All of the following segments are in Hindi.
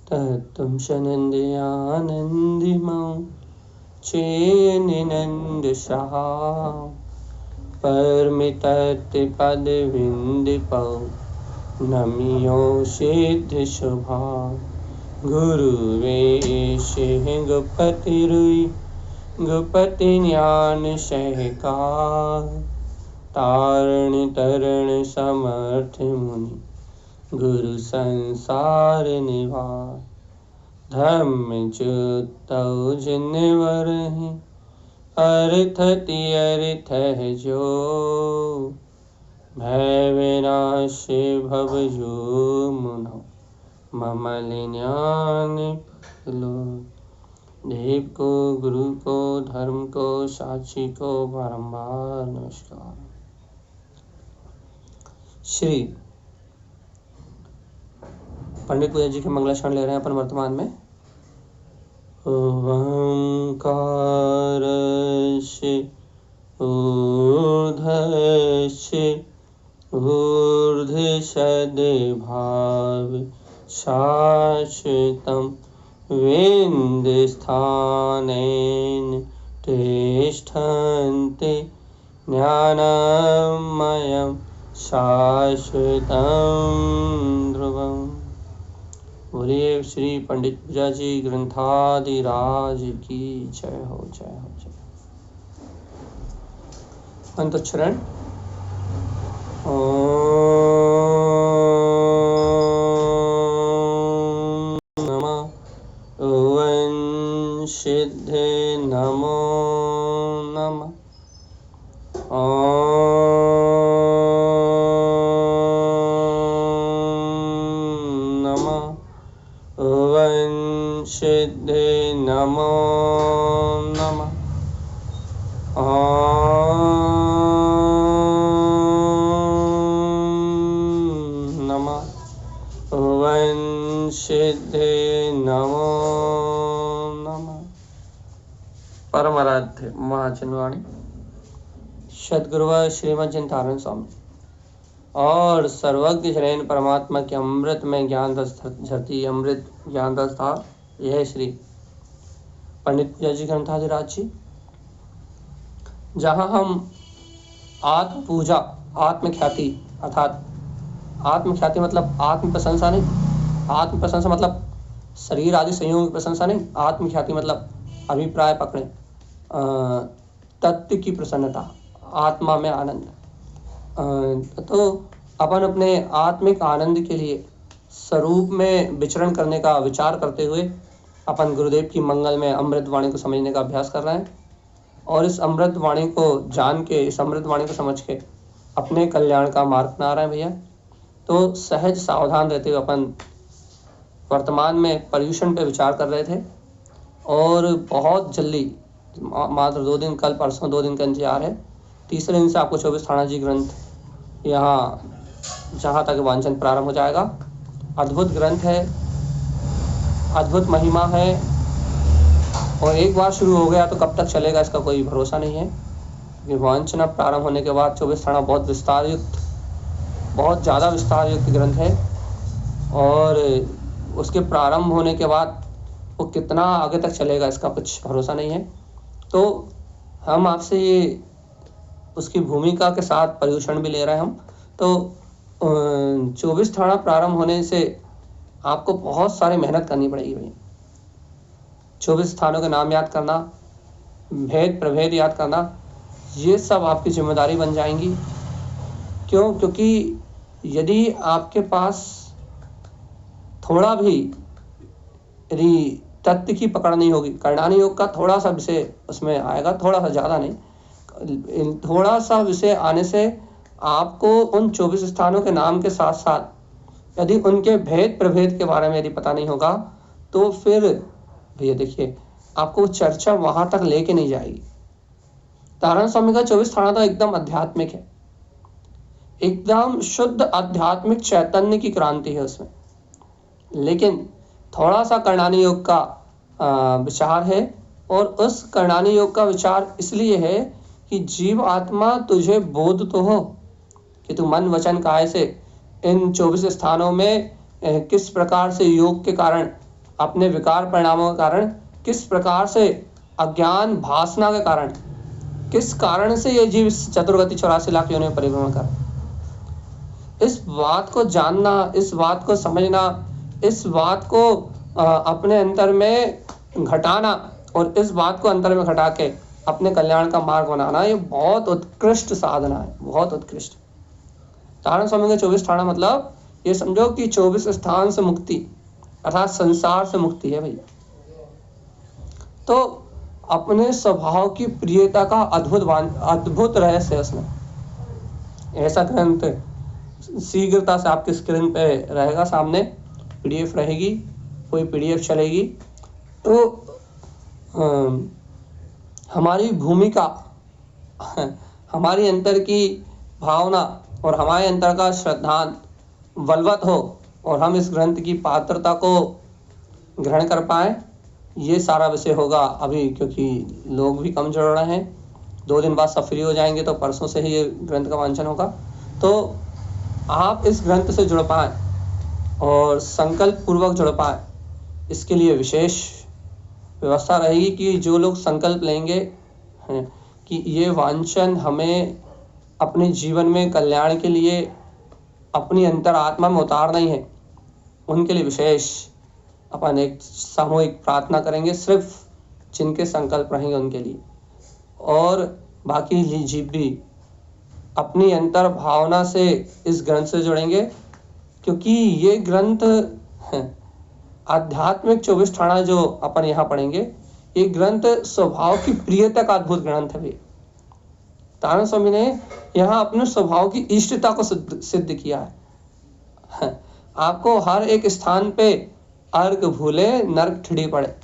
तत्तुं सनन्द्यानन्दिमौ चेनिनन्दसहा परमितत्पदविन्दपौ नमियो सिद्धशुभा गुरुवे गुपतिरुई गुपति ज्ञान सहकार तारण तरण समर्थ मुनि गुरु संसार निवार धर्म जुतौ जिनवरहि अर्थ तिअर्थ जो भय विनाश भव जो मुनो ममल ज्ञान लो देव को गुरु को धर्म को साक्षी को बारंबार नमस्कार। श्री पंडित पूजा जी के मंगलाचरण ले रहे हैं अपन वर्तमान में। ओंकारस्य ऊर्ध्वस्य ऊर्ध्वसद्भाव शाश्वतं विन्दस्थानेन तिष्ठन्ति ज्ञानमयं शाश्वतं ध्रुवम्। बोलिए श्री पंडित पूजा जी ग्रंथादिराज की जय हो जय हो जय। अंतोच्चारण ओम नमः ओं सिद्धे नमो नमः सिद्धे नमो नमः नमः ओं सिद्धे नमो नमः। परम आराध्य महाजनवाणी सद्गुरुवर श्रीमद् चिंतानंद स्वामी और सर्वज्ञ शरण परमात्मा के अमृत में ज्ञान झरती अमृत ज्ञान दस्ता यह श्री पंडित पूजा जी ग्रंथाधिराज जी, जहाँ हम आत्म पूजा आत्मख्याति अर्थात आत्मख्याति मतलब आत्म प्रशंसा नहीं, आत्म प्रशंसा मतलब शरीर आदि संयोग की प्रशंसा नहीं, आत्मख्याति मतलब अभिप्राय पकड़े तत्व की प्रसन्नता आत्मा में आनंद। तो अपन अपने आत्मिक आनंद के लिए स्वरूप में विचरण करने का विचार करते हुए अपन गुरुदेव की मंगल में अमृत वाणी को समझने का अभ्यास कर रहे हैं और इस अमृत वाणी को जान के, इस अमृत वाणी को समझ के अपने कल्याण का मार्ग अपना रहे हैं भैया। तो सहज सावधान रहते हुए अपन वर्तमान में पर्यूषण पे विचार कर रहे थे और बहुत जल्दी मात्र 2 दिन, कल परसों 2 दिन का इंतजार है। तीसरे दिन से आपको 24 थाना जी ग्रंथ यहाँ जहाँ तक वांछन प्रारंभ हो जाएगा। अद्भुत ग्रंथ है, अद्भुत महिमा है और एक बार शुरू हो गया तो कब तक चलेगा इसका कोई भरोसा नहीं है। वांछना प्रारंभ होने के बाद 24 थाना बहुत विस्तार युक्त, बहुत ज़्यादा विस्तार युक्त ग्रंथ है और उसके प्रारंभ होने के बाद वो कितना आगे तक चलेगा इसका कुछ भरोसा नहीं है। तो हम आपसे ये उसकी भूमिका के साथ पर्यूषण भी ले रहे हैं हम। तो 24 थाना प्रारंभ होने से आपको बहुत सारी मेहनत करनी पड़ेगी भाई। 24 स्थानों के नाम याद करना, भेद प्रभेद याद करना, ये सब आपकी जिम्मेदारी बन जाएंगी। क्यों? क्योंकि यदि आपके पास थोड़ा भी यदि तत्व की पकड़ नहीं होगी, करणानी योग का थोड़ा सा विषय उसमें आएगा, थोड़ा सा, ज़्यादा नहीं, थोड़ा सा विषय आने से आपको उन 24 स्थानों के नाम के साथ साथ यदि उनके भेद प्रभेद के बारे में यदि पता नहीं होगा तो फिर भैया देखिए आपको चर्चा वहां तक लेके नहीं जाएगी। तारण स्वामी का 24 थाना तो एकदम आध्यात्मिक है, एकदम शुद्ध आध्यात्मिक चैतन्य की क्रांति है उसमें। लेकिन थोड़ा सा करणानी योग का विचार है और उस करणानी योग का विचार इसलिए है कि जीव आत्मा तुझे बोध तो हो कि तू मन वचन काया से इन 24 स्थानों में किस प्रकार से योग के कारण अपने विकार परिणामों के कारण किस प्रकार से अज्ञान भासना के कारण किस कारण से ये जीव इस चतुर्गति 84 लाख योनियों में परिभ्रमण कर, इस बात को जानना, इस बात को समझना, इस बात को अपने अंतर में घटाना और इस बात को अंतर में घटा के अपने कल्याण का मार्ग बनाना, ये बहुत उत्कृष्ट साधना है, बहुत उत्कृष्ट। तारण स्वामी के 24 ठाणा मतलब ये समझो कि 24 स्थान से मुक्ति अर्थात संसार से मुक्ति है भैया। तो अपने स्वभाव की प्रियता का अद्भुत रहस्य है उसमें। ऐसा ग्रंथ शीघ्रता से आपकी स्क्रीन पे रहेगा, सामने पीडीएफ रहेगी, कोई पीडीएफ चलेगी। तो हमारी भूमिका, हमारी अंतर की भावना और हमारे अंतर का श्रद्धान बलवत हो और हम इस ग्रंथ की पात्रता को ग्रहण कर पाए, ये सारा विषय होगा अभी, क्योंकि लोग भी कम जुड़ रहे हैं। 2 दिन बाद सब फ्री हो जाएंगे, तो परसों से ही ये ग्रंथ का वांचन होगा। तो आप इस ग्रंथ से जुड़ पाए और संकल्प पूर्वक जुड़ पाए, इसके लिए विशेष व्यवस्था रहेगी कि जो लोग संकल्प लेंगे कि ये वांचन हमें अपने जीवन में कल्याण के लिए अपनी अंतर आत्मा में उतारना ही है, उनके लिए विशेष अपन एक सामूहिक प्रार्थना करेंगे, सिर्फ जिनके संकल्प रहेंगे उनके लिए। और बाकी जीव भी अपनी अंतर भावना से इस ग्रंथ से जुड़ेंगे, क्योंकि ये ग्रंथ आध्यात्मिक 24 ठाणा जो अपन यहाँ पढ़ेंगे, ये ग्रंथ स्वभाव की प्रियता का अद्भुत ग्रंथ है। तारण स्वामी ने यहाँ अपने स्वभाव की इष्टता को सिद्ध किया है। आपको हर एक स्थान पे अर्घ भूले नरक ठिड़ी पड़े,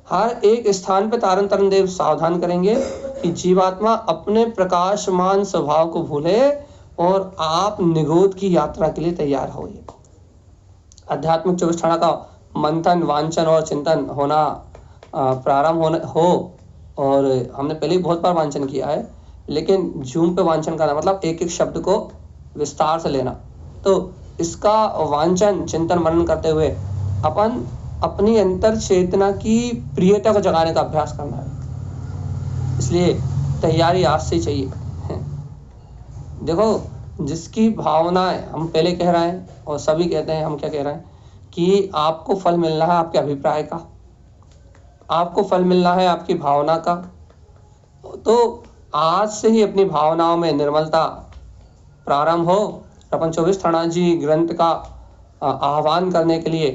हर एक स्थान पे तारण तरण देव सावधान करेंगे कि जीवात्मा अपने प्रकाशमान स्वभाव को भूले और आप निगोद की यात्रा के लिए तैयार हो। आध्यात्मिक 24 ठाणा का मंथन, वांचन और चिंतन होना प्रारंभ हो, और हमने पहले बहुत बार वांचन किया है, लेकिन जूम पे वांचन करना मतलब एक एक शब्द को विस्तार से लेना। तो इसका वांचन चिंतन मनन करते हुए अपन अपनी अंतर चेतना की प्रियता को जगाने का अभ्यास करना है। इसलिए तैयारी आज से चाहिए। देखो, जिसकी भावनाएं, हम पहले कह रहे हैं और सभी कहते हैं, हम क्या कह रहे हैं कि आपको फल मिलना है आपके अभिप्राय का, आपको फल मिलना है आपकी भावना का। तो आज से ही अपनी भावनाओं में निर्मलता प्रारंभ हो। अपन 24 ठाणा जी ग्रंथ का आह्वान करने के लिए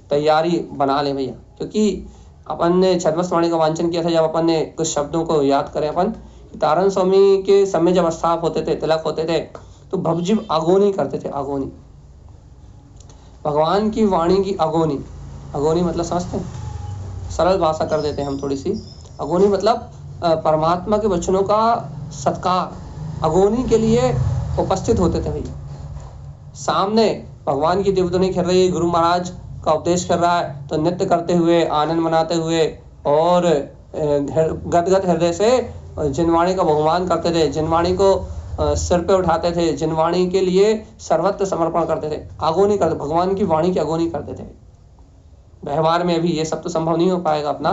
तैयारी बना ले भैया, क्योंकि अपन ने छद्मस्वाणी का वांचन किया था। जब अपन ने कुछ शब्दों को याद करें, अपन तारण स्वामी के समय जब स्थाप होते थे, तिलक होते थे, तो भवजीव अगोनी करते थे। अगोनी, भगवान की वाणी की अगोनी। अगोनी मतलब समझते हैं? सरल भाषा कर देते हैं हम थोड़ी सी। अगोनी मतलब परमात्मा के वचनों का सत्कार, अगोनी के लिए उपस्थित होते थे भैया। सामने भगवान की देवधुनी खेल रही है, गुरु महाराज का उपदेश कर रहा है, तो नृत्य करते हुए, आनंद मनाते हुए और गदगद हृदय से जिनवाणी का बहुमान करते थे, जिनवाणी को सिर पे उठाते थे, जिनवाणी के लिए सर्वत्र समर्पण करते थे, आगोनी करते, भगवान की वाणी की आगोनी करते थे। व्यवहार में अभी ये सब तो संभव नहीं हो पाएगा अपना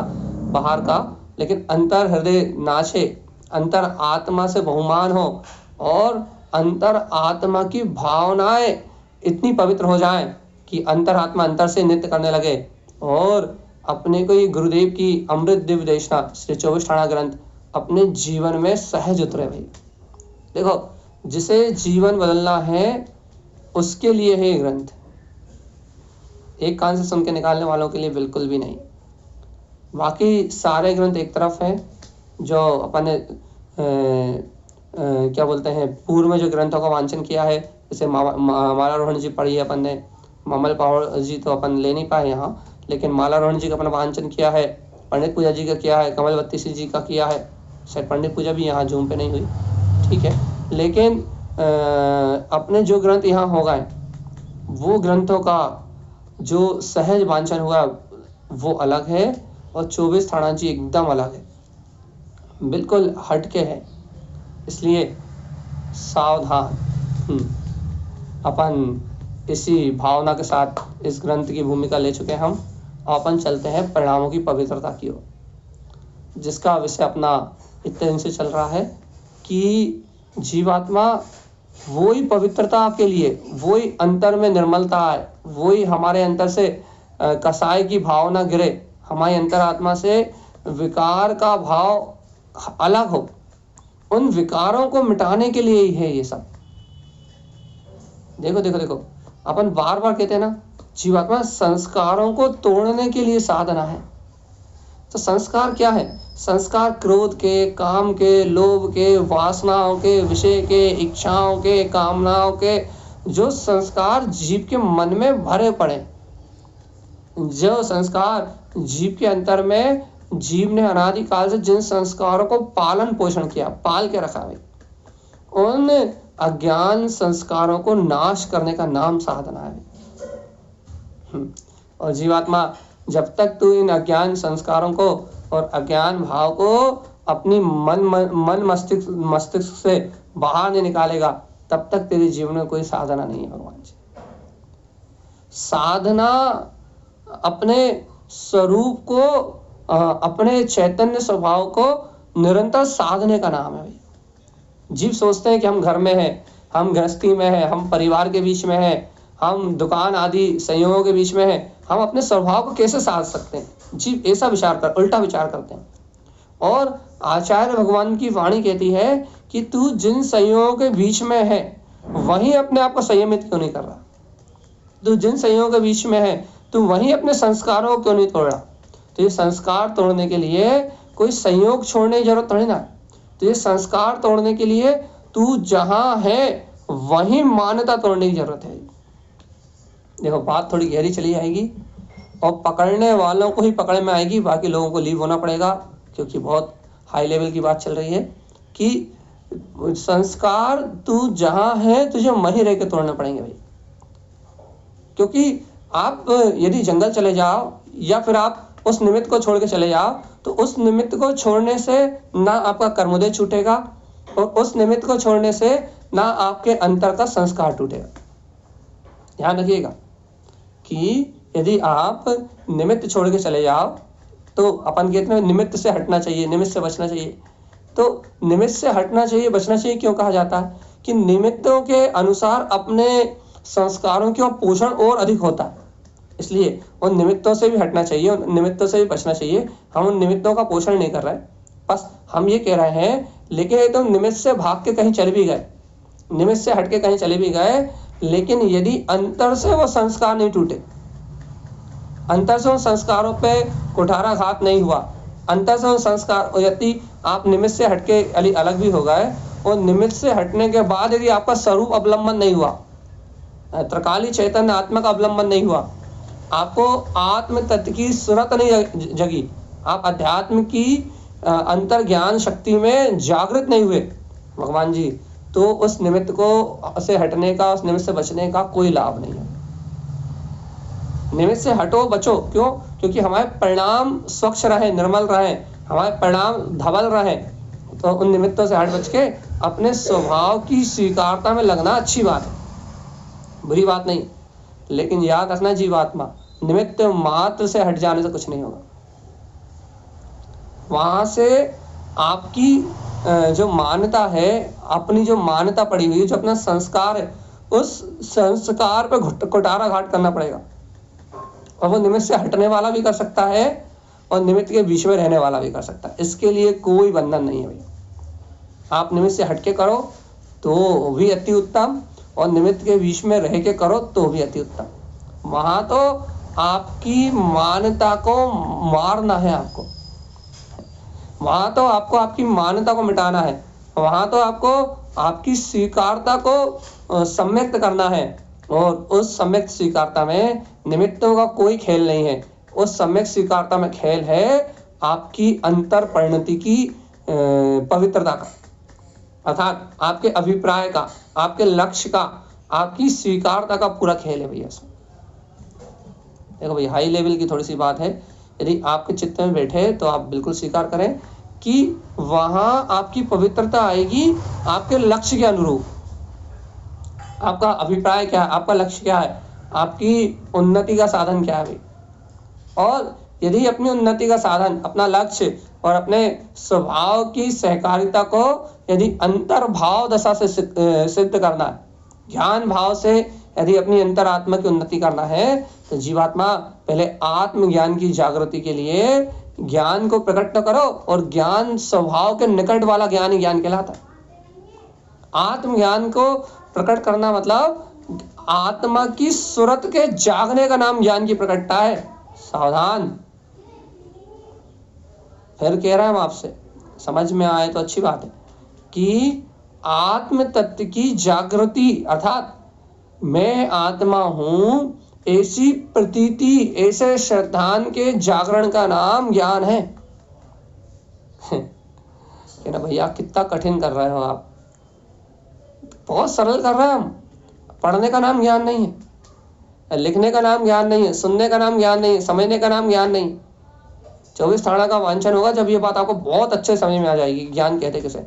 बाहर का, लेकिन अंतर हृदय नाचे, अंतर आत्मा से बहुमान हो और अंतर आत्मा की भावनाएं इतनी पवित्र हो जाएं कि अंतर आत्मा अंतर से नृत्य करने लगे और अपने को ये गुरुदेव की अमृत दिव्य देशना श्री 24 ठाणा ग्रंथ अपने जीवन में सहज उतरे भाई। देखो, जिसे जीवन बदलना है उसके लिए है ये ग्रंथ, एक कान से सुन के निकालने वालों के लिए बिल्कुल भी नहीं। बाकी सारे ग्रंथ एक तरफ है जो अपन ने क्या बोलते हैं, पूर्व में जो ग्रंथों का वांचन किया है, जैसे मालारोहण जी पढ़ी है अपन ने, ममल पावर जी तो अपन ले नहीं पाए यहाँ, लेकिन मालारोहण जी का अपन वांचन किया है, पंडित पूजा जी का किया है, कमलवती जी का किया है। शायद पंडित पूजा भी यहाँ जूम पे नहीं हुई, ठीक है, लेकिन अपने जो ग्रंथ यहाँ हो गए, वो ग्रंथों का जो सहज वांचन हुआ वो अलग है, और 24 ठाणा जी एकदम अलग है, बिल्कुल हटके है। इसलिए सावधान। अपन इसी भावना के साथ इस ग्रंथ की भूमिका ले चुके हैं हम, अपन चलते हैं परिणामों की पवित्रता की ओर, जिसका विषय अपना इतने दिन से चल रहा है कि जीवात्मा वही पवित्रता के लिए, वही अंतर में निर्मलता आए, वही हमारे अंतर से कसाई की भावना गिरे, हमारी अंतरात्मा से विकार का भाव अलग हो, उन विकारों को मिटाने के लिए ही है ये सब। देखो देखो देखो, अपन बार बार कहते हैं ना, जीवात्मा संस्कारों को तोड़ने के लिए साधना है। तो संस्कार क्या है? संस्कार क्रोध के, काम के, लोभ के, वासनाओं के, विषय के, इच्छाओं के, कामनाओं के, जो संस्कार जीव के मन में भरे पड़े, जो संस्कार जीव के अंतर में जीव ने अनादिकाल से जिन संस्कारों को पालन पोषण किया, पाल के रखा है, उन अज्ञान संस्कारों को नाश करने का नाम साधना है। और जीवात्मा जब तक तू इन अज्ञान संस्कारों को और अज्ञान भाव को अपनी मन मस्तिष्क से बाहर नहीं निकालेगा, तब तक तेरे जीवन में कोई साधना नहीं है भगवान जी। साधना अपने स्वरूप को, अपने चैतन्य स्वभाव को निरंतर साधने का नाम है। जीव सोचते हैं कि हम घर में हैं, हम गृहस्थी में हैं, हम परिवार के बीच में हैं, हम दुकान आदि संयोगों के बीच में हैं, हम अपने स्वभाव को कैसे साध सकते हैं। जीव ऐसा उल्टा विचार करते हैं। और आचार्य भगवान की वाणी कहती है कि तू जिन संयोगों के बीच में है वहीं अपने आप को संयमित क्यों नहीं कर रहा? तू जिन संयोगों के बीच में है तू वहीं अपने संस्कारों को क्यों नहीं तोड़ रहा? तो ये संस्कार तोड़ने के लिए कोई संयोग छोड़ने की जरूरत थोड़ी ना। तो ये संस्कार तोड़ने के लिए तू जहां है वहीं मान्यता तोड़ने की जरूरत है। देखो, बात थोड़ी गहरी चली जाएगी और पकड़ने वालों को ही पकड़ में आएगी, बाकी लोगों को लीव होना पड़ेगा, क्योंकि बहुत हाई लेवल की बात चल रही है कि संस्कार तू जहां है तुझे वहीं रह के तोड़ने पड़ेंगे भाई। क्योंकि आप यदि जंगल चले जाओ या फिर आप उस निमित्त को छोड़ के चले जाओ, तो उस निमित्त को छोड़ने से ना आपका कर्मोदय छूटेगा और उस निमित्त को छोड़ने से ना आपके अंतर का संस्कार टूटेगा। ध्यान रखिएगा कि यदि आप निमित्त छोड़ के चले जाओ, तो अपन कहते हैं निमित्त से हटना चाहिए, निमित्त से बचना चाहिए। तो निमित्त से हटना चाहिए, बचना चाहिए क्यों कहा जाता है? कि निमित्तों के अनुसार अपने संस्कारों की पोषण और अधिक होता है, इसलिए उन निमित्तों से भी हटना चाहिए, उन निमित्तों से भी बचना चाहिए। हम उन निमित्तों का पोषण नहीं कर रहे, बस हम ये कह रहे हैं। लेकिन एकदम निमित्त से भाग के कहीं चले भी गए, निमित्त से हट के कहीं चले भी गए, लेकिन यदि अंतर से वो संस्कार नहीं टूटे, अंतर से उन संस्कारों पे कुठाराघात नहीं हुआ, अंतर से उन संस्कार, यदि आप निमित्त से हटके अलग भी हो गए और निमित्त से हटने के बाद यदि आपका स्वरूप अवलंबन नहीं हुआ, त्रिकाली चैतन्य आत्मा का अवलंबन नहीं हुआ, आपको आत्म तत्व की सुरत नहीं जगी, आप अध्यात्म की अंतर ज्ञान शक्ति में जागृत नहीं हुए भगवान जी, तो उस निमित्त को से हटने का, उस निमित्त से बचने का कोई लाभ नहीं है। निमित्त से हटो, बचो। क्यों? क्योंकि हमारे परिणाम स्वच्छ रहे, निर्मल रहे, हमारे परिणाम धवल रहे। तो उन निमित्तों से हट बच के अपने स्वभाव की स्वीकारता में लगना अच्छी बात है, बुरी बात नहीं। लेकिन याद रखना जीवात्मा, निमित्त मात्र से हट जाने से कुछ नहीं होगा। वहां से आपकी जो मान्यता है, अपनी जो मान्यता पड़ी हुई है, जो अपना संस्कार है, उस संस्कार पे कुठाराघात करना पड़ेगा। और वो निमित्त से हटने वाला भी कर सकता है और निमित्त के बीच में रहने वाला भी कर सकता है। इसके लिए कोई बंधन नहीं है भैया। आप निमित्त से हटके करो तो भी अति उत्तम, और निमित्त के बीच में रह के करो तो भी अति उत्तम। वहां तो आपकी मान्यता को मारना है, आपको वहां तो आपको आपकी मान्यता को मिटाना है, वहां तो आपको आपकी स्वीकारता को सम्यक्त करना है। और उस सम्यक स्वीकारता में निमित्तों का कोई खेल नहीं है। उस सम्यक स्वीकारता में खेल है आपकी अंतर परिणति की पवित्रता का, अर्थात आपके अभिप्राय का, आपके लक्ष्य का, आपकी स्वीकारता का पूरा खेल है भैया इसमें। देखो भाई, हाई लेवल की थोड़ी सी बात है। यदि आपके चित्त में बैठे तो आप बिल्कुल स्वीकार करें कि वहां आपकी पवित्रता आएगी आपके लक्ष्य के अनुरूप। आपका अभिप्राय क्या है, आपका लक्ष्य क्या है, आपकी उन्नति का साधन क्या है भाई। और यदि अपनी उन्नति का साधन, अपना लक्ष्य और अपने स्वभाव की सहकारिता को यदि अंतर्भाव दशा से सिद्ध करना है, ज्ञान भाव से यदि अपनी अंतरात्मा की उन्नति करना है, तो जीवात्मा पहले आत्मज्ञान की जागृति के लिए ज्ञान को प्रकट न करो, और ज्ञान स्वभाव के निकट वाला ज्ञान ही ज्ञान कहलाता है। आत्मज्ञान को प्रकट करना मतलब आत्मा की सुरत के जागने का नाम ज्ञान की प्रकटता है। सावधान, फिर कह रहा हूं आपसे, समझ में आए तो अच्छी बात है कि आत्म तत्व की जागृति अर्थात मैं आत्मा हूं ऐसी प्रतीति, ऐसे श्रद्धान के जागरण का नाम ज्ञान है। कहना भैया कितना कठिन कर रहे हो आप, बहुत सरल कर रहे हैं हम। पढ़ने का नाम ज्ञान नहीं है, लिखने का नाम ज्ञान नहीं है, सुनने का नाम ज्ञान नहीं है, समझने का नाम ज्ञान नहीं। 24 थाना का वांछन होगा जब ये बात आपको बहुत अच्छे समझ में आ जाएगी ज्ञान कहते किसे।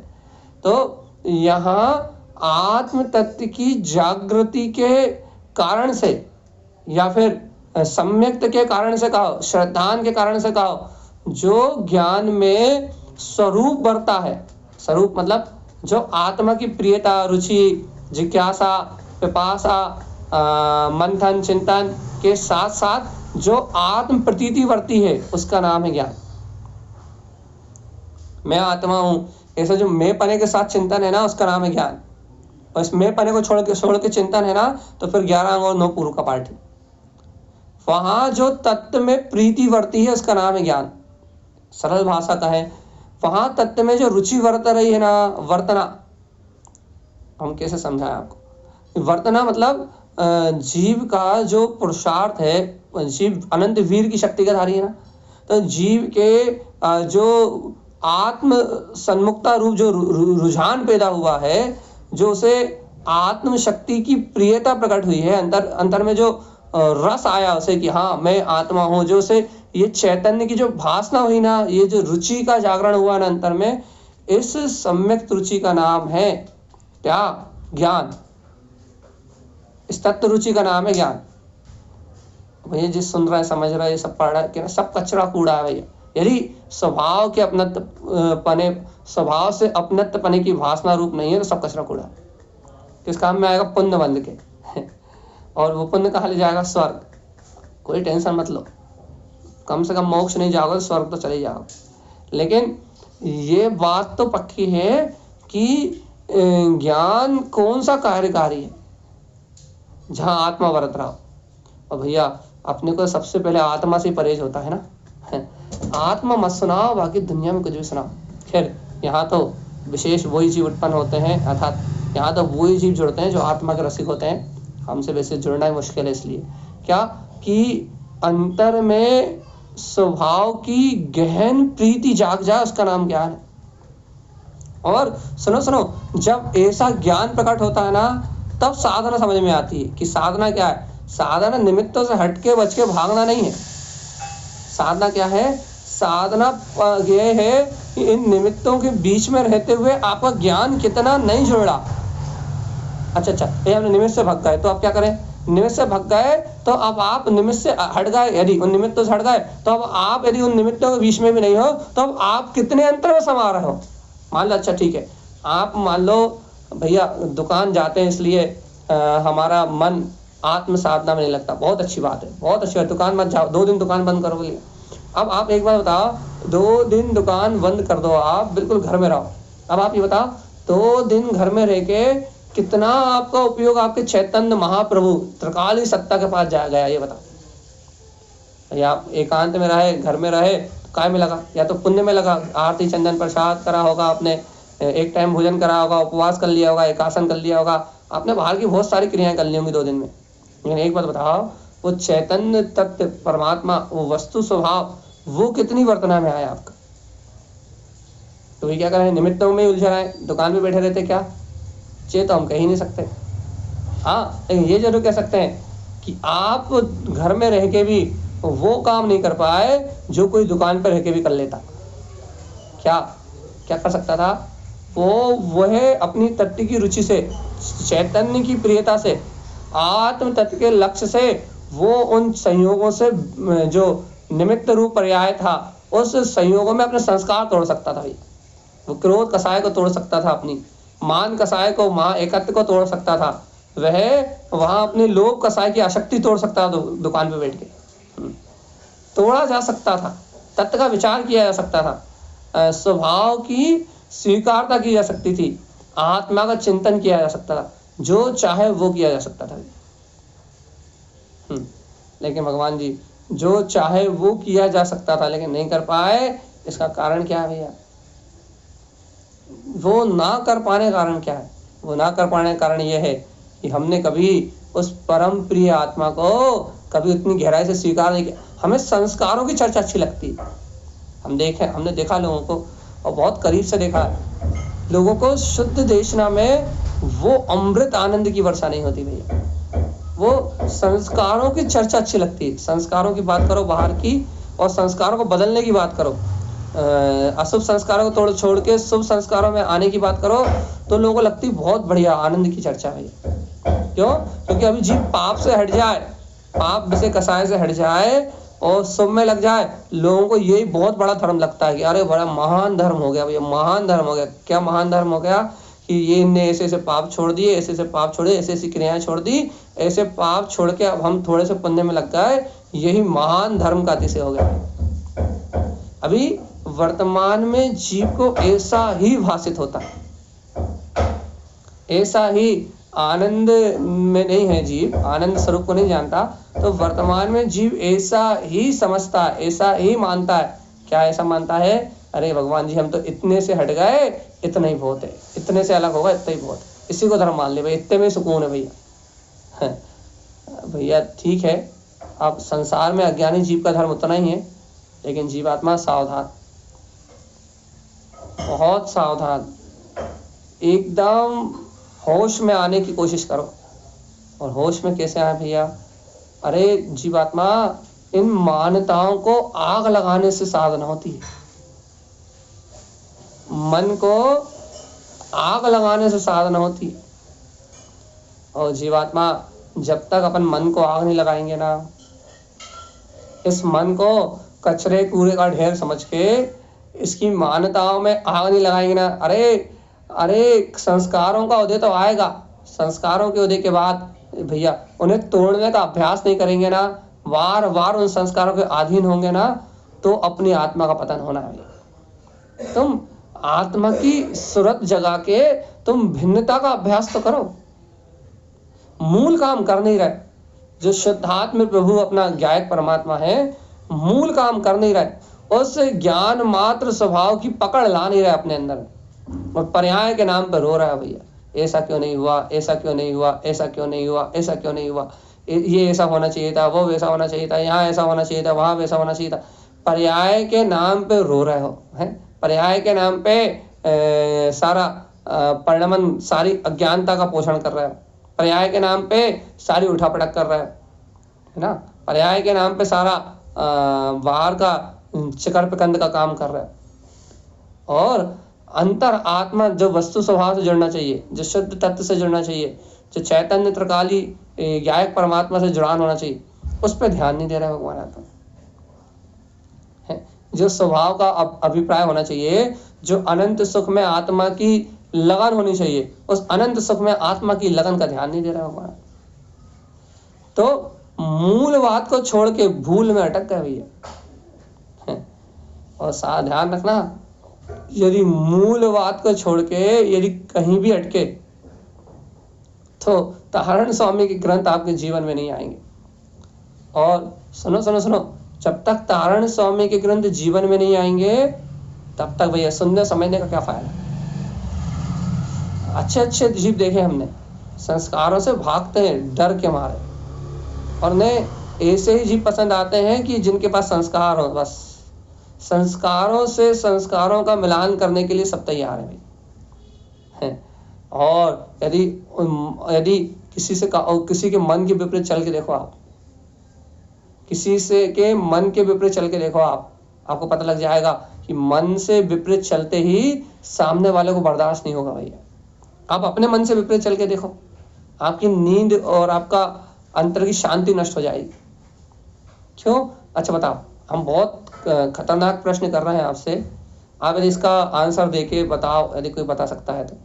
तो यहाँ आत्म तत्व की जागृति के कारण से या फिर सम्यक्त के कारण से कहो, श्रद्धान के कारण से कहो, जो ज्ञान में स्वरूप बढ़ता है। स्वरूप मतलब जो आत्मा की प्रियता, रुचि, जिज्ञासा, पिपासा, मंथन, चिंतन के साथ साथ जो आत्म प्रतीति बढ़ती है, उसका नाम है ज्ञान। मैं आत्मा हूं ऐसा जो मैं पने के साथ चिंतन है ना, उसका नाम है ज्ञान। और इस मैं पने को छोड़ के चिंतन है ना, तो फिर 11 अंग और 9 पूर्व का पाठ है। वहां जो तत्व में प्रीति बढ़ती है, उसका नाम है ज्ञान। सरल भाषा का है, वहां तत्व में जो रुचि वर्त रही है ना, वर्तना, हम कैसे समझाएं आपको। वर्तना मतलब जीव का जो पुरुषार्थ है, जीव अनंत वीर की शक्ति का धारी है ना, तो जीव के जो आत्म सन्मुखता रूप जो रुझान पैदा हुआ है, जो उसे आत्म शक्ति की प्रियता प्रकट हुई है, अंतर में जो रस आया उसे कि हाँ मैं आत्मा हूँ, जो उसे ये चैतन्य की जो भासना हुई ना, ये जो रुचि का जागरण हुआ ना अंतर में, इस सम्यक रुचि का नाम है क्या? ज्ञान। इस तत्व रुचि का नाम है ज्ञान। भैया जिस सुन रहा है, समझ रहा है, ये सब पढ़ रहा है, क्या सब कचरा कूड़ा है भैया। यदि स्वभाव के अपनत्वपने, स्वभाव से अपनत्वपने की भासना रूप नहीं है, तो सब कचरा कूड़ा है। किस काम में आएगा? पुण्य बंध के और वो पुण्य कहाँ ले जाएगा? स्वर्ग। कोई टेंशन मत लो, कम से कम मोक्ष नहीं जाओगे, स्वर्ग तो चले जाओगे। लेकिन ये बात तो पक्की है कि ज्ञान कौन सा कार्यकारी है जहाँ आत्मा वर्त रहा हो। और भैया अपने को सबसे पहले आत्मा से परहेज होता है ना। आत्मा मत सुनाओ, बाकी दुनिया में कुछ भी सुनाओ। खैर यहाँ तो विशेष वही जीव उत्पन्न होते हैं, अर्थात यहाँ तो वही जीव जुड़ते हैं जो आत्मा के रसिक होते हैं। हमसे वैसे जुड़ना ही मुश्किल है, इसलिए क्या कि अंतर में स्वभाव की गहन प्रीति जाग जाए, उसका नाम ज्ञान है। और सुनो, जब ऐसा ज्ञान प्रकट होता है ना, तब साधना समझ में आती है कि साधना क्या है। साधना निमित्तों से हटके बच के भागना नहीं है। साधना क्या है? साधना ये है कि इन निमित्तों के बीच में रहते हुए आपका ज्ञान कितना नहीं जुड़ रहा। अच्छा, ये हमने निमित्त से भग गए, तो अब क्या करें? निमित्त से भग गए तो अब आप निमित्त से हट गए, यदि उन निमित्तों से हट गए, तो अब आप यदि उन निमित्तों के बीच में भी नहीं हो, तो अब आप कितने अंतर में समा रहे हो। मान लो, अच्छा ठीक है, आप मान लो भैया दुकान जाते हैं, इसलिए हमारा मन आत्म साधना में नहीं लगता। बहुत अच्छी बात है, बहुत अच्छी बात। दुकान मत जाओ, 2 दिन दुकान बंद करो बोलिए। अब आप एक बार बताओ, 2 दिन दुकान बंद कर दो, आप बिल्कुल घर में रहो। अब आप ये बताओ, 2 दिन घर में रह के कितना आपका उपयोग आपके चैतन्य महाप्रभु त्रिकाली सत्ता के पास जा गया, ये बताओ। या आप एकांत में रहे, घर में रहे, काय में लगा? या तो पुण्य में लगा, आरती चंदन प्रसाद करा होगा आपने, एक टाइम भोजन करा होगा, उपवास कर लिया होगा, एकासन कर लिया होगा, आपने बाहर की बहुत सारी क्रियाएं कर ली होंगी 2 दिन में। लेकिन एक बात बताओ, वो चैतन्य तत्व परमात्मा, वो वस्तु स्वभाव, वो कितनी वर्तना में आया आपका? तो ये क्या कर रहे हैं? निमित्तों में उलझा रहे हैं, दुकान में बैठे रहते क्या? चे तो हम कह ही नहीं सकते। हाँ, लेकिन ये जरूर कह सकते हैं कि आप घर में रह के भी वो काम नहीं कर पाए जो कोई दुकान पर रह के भी कर लेता। क्या कर सकता था? वह अपनी तत्व की रुचि से, चैतन्य की प्रियता से, आत्म तत्व के लक्ष्य से, वो उन संयोगों से जो निमित्त रूप पर्याय था, उस संयोगों में अपने संस्कार तोड़ सकता था भैया। वो क्रोध कसाय को तोड़ सकता था, अपनी मान कसाय को, महा एकत्व को तोड़ सकता था, वह वहां अपनी लोभ कसाय की आसक्ति तोड़ सकता था दुकान पे बैठ के। तोड़ा जा सकता था, तत्व का विचार किया जा सकता था, स्वभाव की स्वीकारता की जा सकती थी, आत्मा का चिंतन किया जा सकता था, जो चाहे वो किया जा सकता था। लेकिन भगवान जी जो चाहे वो किया जा सकता था लेकिन नहीं कर पाए, इसका कारण क्या है भैया? वो ना कर पाने का कारण क्या है? वो ना कर पाने का कारण यह है कि हमने कभी उस परम प्रिय आत्मा को कभी उतनी गहराई से स्वीकार नहीं किया। हमें संस्कारों की चर्चा अच्छी लगती है। हमने देखा लोगों को, और बहुत करीब से देखा लोगों को, शुद्ध देशना में वो अमृत आनंद की वर्षा नहीं होती भैया। वो संस्कारों की चर्चा अच्छी लगती है। संस्कारों की बात करो बाहर की, और संस्कारों को बदलने की बात करो, अशुभ संस्कारों को छोड़ के शुभ संस्कारों में आने की बात करो, तो लोगों को लगती बहुत बढ़िया आनंद की चर्चा है। क्यों? क्योंकि अभी जीव पाप से हट जाए, पाप से कसाय से हट जाए और शुभ में लग जाए, लोगों को यही बहुत बड़ा धर्म लगता है कि अरे बड़ा महान धर्म हो गया भैया, महान धर्म हो गया। क्या महान धर्म हो गया? कि ये इनने ऐसे ऐसे पाप छोड़ दिए, ऐसे ऐसे पाप छोड़े, ऐसे ऐसी क्रियाएं छोड़ दी, ऐसे पाप छोड़ के अब हम थोड़े से पुण्य में लग गए, यही महान धर्म का अतिशय हो गया। अभी वर्तमान में जीव को ऐसा ही भाषित होता है, ऐसा ही आनंद में नहीं है जीव, आनंद स्वरूप को नहीं जानता, तो वर्तमान में जीव ऐसा ही समझता है, ऐसा ही मानता है। क्या ऐसा मानता है? अरे भगवान जी हम तो इतने से हट गए, इतना ही बहुत है, इतने से अलग होगा इतना ही बहुत है, इसी को धर्म मान ले भाई, इतने में सुकून है भैया। भैया ठीक है, अब संसार में अज्ञानी जीव का धर्म उतना ही है, लेकिन जीवात्मा सावधान, बहुत सावधान, एकदम होश में आने की कोशिश करो। और होश में कैसे आए भैया? अरे जीवात्मा इन मान्यताओं को आग लगाने से साधना होती है, मन को आग लगाने से साधना होती है। और जीवात्मा जब तक अपन मन को आग नहीं लगाएंगे ना, इस मन को कचरे कूड़े का ढेर समझ के इसकी मान्यताओं में आग नहीं लगाएंगे ना, अरे संस्कारों का उदय तो आएगा, संस्कारों के उदय के बाद भैया उन्हें तोड़ने का अभ्यास नहीं करेंगे ना, बार बार उन संस्कारों के अधीन होंगे ना, तो अपनी आत्मा का पतन होना है। तुम आत्मा की सूरत जगा के तुम भिन्नता का अभ्यास तो करो, मूल काम कर नहीं रहे। जो शुद्धात्म प्रभु अपना ज्ञायक परमात्मा है, मूल काम कर नहीं रहे, उस ज्ञान मात्र स्वभाव की पकड़ ला नहीं रहे अपने अंदर, और पर्याय के नाम पर रो रहा है भैया, ऐसा क्यों नहीं हुआ, ऐसा क्यों नहीं हुआ, ऐसा क्यों नहीं हुआ, ऐसा क्यों नहीं हुआ, ये ऐसा होना चाहिए था, वो वैसा होना चाहिए था, यहाँ ऐसा होना चाहिए था, वहां वैसा होना चाहिए था। पर्याय के नाम पे रो रहे हो, है पर्याय के नाम पे सारा परिणमन, सारी अज्ञानता का पोषण कर रहा है, पर्याय के नाम पे सारी उठापटक कर रहा है ना, पर्याय के नाम पे सारा बाहर का चिकर पिकंद का काम कर रहा है। और अंतर आत्मा जो वस्तु स्वभाव से जुड़ना चाहिए, जो शुद्ध तत्व से जुड़ना चाहिए, जो चैतन्य त्रिकाली ज्ञायक परमात्मा से जुड़ान होना चाहिए, उस पर ध्यान नहीं दे रहा है भगवान आत्मा। जो स्वभाव का अभिप्राय होना चाहिए, जो अनंत सुख में आत्मा की लगन होनी चाहिए, उस अनंत सुख में आत्मा की लगन का ध्यान नहीं दे रहा भगवान। तो मूल बात को छोड़ के भूल में अटक गए भैया। और साथ ध्यान रखना, यदि मूल बात को छोड़ के यदि कहीं भी अटके तो तारण स्वामी के ग्रंथ आपके जीवन में नहीं आएंगे। और सुनो सुनो सुनो, जब तक तारण स्वामी के ग्रंथ जीवन में नहीं आएंगे तब तक भैया सुनने समझने का क्या फायदा। अच्छे अच्छे जीव देखे हमने, संस्कारों से भागते हैं डर के मारे, और उन्हें ऐसे ही जीव पसंद आते हैं कि जिनके पास संस्कार हो, बस संस्कारों से संस्कारों का मिलान करने के लिए सब तैयार है भाई। और यदि किसी के मन के विपरीत चल के देखो आप, किसी से के मन के विपरीत चल के देखो आपको पता लग जाएगा कि मन से विपरीत चलते ही सामने वाले को बर्दाश्त नहीं होगा भैया। आप अपने मन से विपरीत चल के देखो, आपकी नींद और आपका अंतर की शांति नष्ट हो जाएगी। क्यों? अच्छा बताओ, हम बहुत खतरनाक प्रश्न कर रहे हैं आपसे, आप यदि इसका आंसर देके बताओ, यदि कोई बता सकता है तो,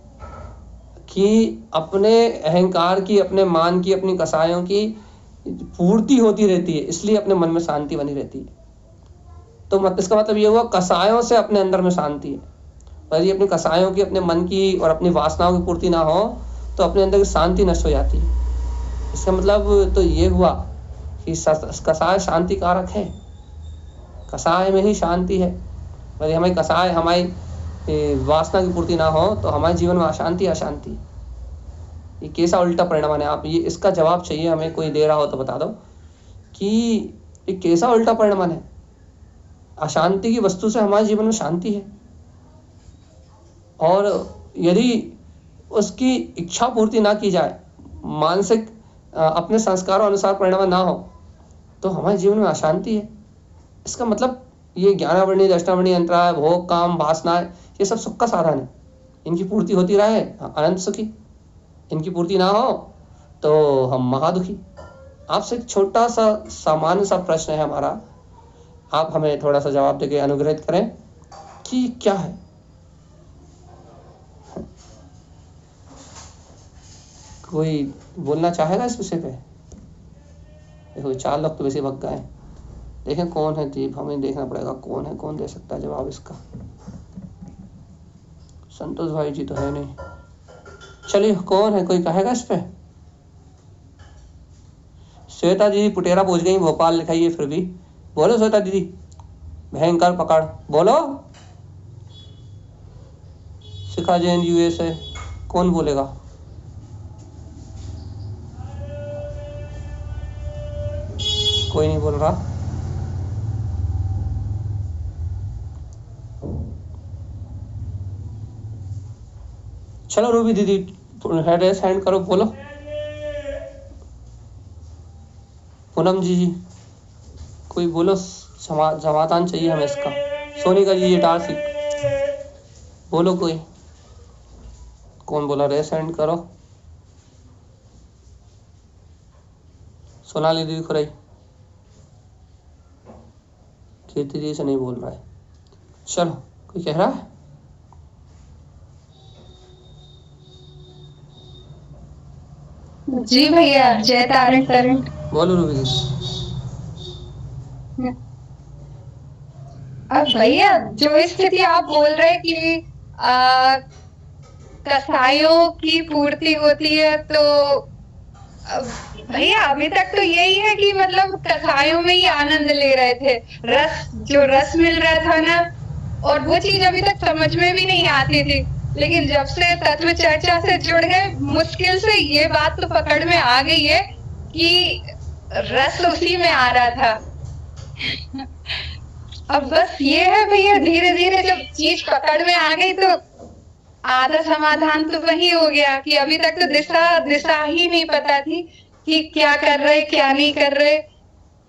कि अपने अहंकार की, अपने मान की, अपनी कसायों की पूर्ति होती रहती है, इसलिए अपने मन में शांति बनी रहती है। तो इसका मतलब ये हुआ कसायों से अपने अंदर में शांति है। और यदि अपनी कसायों की, अपने मन की और अपनी वासनाओं की पूर्ति ना हो तो अपने अंदर की शांति नष्ट हो जाती है। इसका मतलब तो ये हुआ कि कसाय शांति कारक है, कसाय में ही शांति है। यदि हमारी कसाय, हमारी वासना की पूर्ति ना हो तो हमारे जीवन में अशांति अशांति। ये कैसा उल्टा परिणाम है? आप ये इसका जवाब चाहिए हमें, कोई दे रहा हो तो बता दो कि ये कैसा उल्टा परिणाम है? अशांति की वस्तु से हमारे जीवन में शांति है, और यदि उसकी इच्छा पूर्ति ना की जाए, मानसिक अपने संस्कारों अनुसार परिणाम ना हो, तो हमारे जीवन में अशांति है। इसका मतलब ये ज्ञानावरणी, दर्शनावरणी, अंतराय, भोग, काम, वासनाएं, ये सब सुख का साधन है। इनकी पूर्ति होती रहे अनंत सुखी, इनकी पूर्ति ना हो तो हम महादुखी। आपसे एक छोटा सा सामान्य सा प्रश्न है हमारा, आप हमें थोड़ा सा जवाब देके अनुग्रहित करें कि क्या है? कोई बोलना चाहेगा इस विषय पे? देखो 4 लोग तो वैसे भग गए। देखें कौन है दीप, हमें देखना पड़ेगा कौन है, कौन दे सकता है जवाब इसका। संतोष भाई जी तो है नहीं। चलिए कौन है, कोई कहेगा इस पे? श्वेता दीदी पुटेरा पहुंच गई, भोपाल लिखाई है फिर भी। बोलो श्वेता दीदी, भयंकर पकड़, बोलो। शिखा जैन यूएसए, कौन बोलेगा? कोई नहीं बोल रहा। चलो रूबी दीदी हैंड करो, बोलो। पूनम जी कोई बोलो, समाधान चाहिए हमें इसका। सोनिका जी गिटार सीख, बोलो कोई। कौन बोला? रेस हैंड करो। सोनाली दीदी खुराई, कीर्ति जी से नहीं बोल रहा है। चलो कोई कह रहा है? जी भैया, जय तारण तारण। बोलो रूबी दीदी। अब भैया जो स्थिति आप बोल रहे कि कसायों की पूर्ति होती है, तो भैया अभी तक तो यही है कि मतलब कसायों में ही आनंद ले रहे थे, जो रस मिल रहा था ना, और वो चीज अभी तक समझ में भी नहीं आती थी। लेकिन जब से तत्व चर्चा से जुड़ गए, मुश्किल से ये बात तो पकड़ में आ गई है कि रस उसी में आ रहा था। अब बस ये है भैया, धीरे धीरे जब चीज पकड़ में आ गई तो आधा समाधान तो वही हो गया कि अभी तक तो दिशा ही नहीं पता थी कि क्या कर रहे क्या नहीं कर रहे,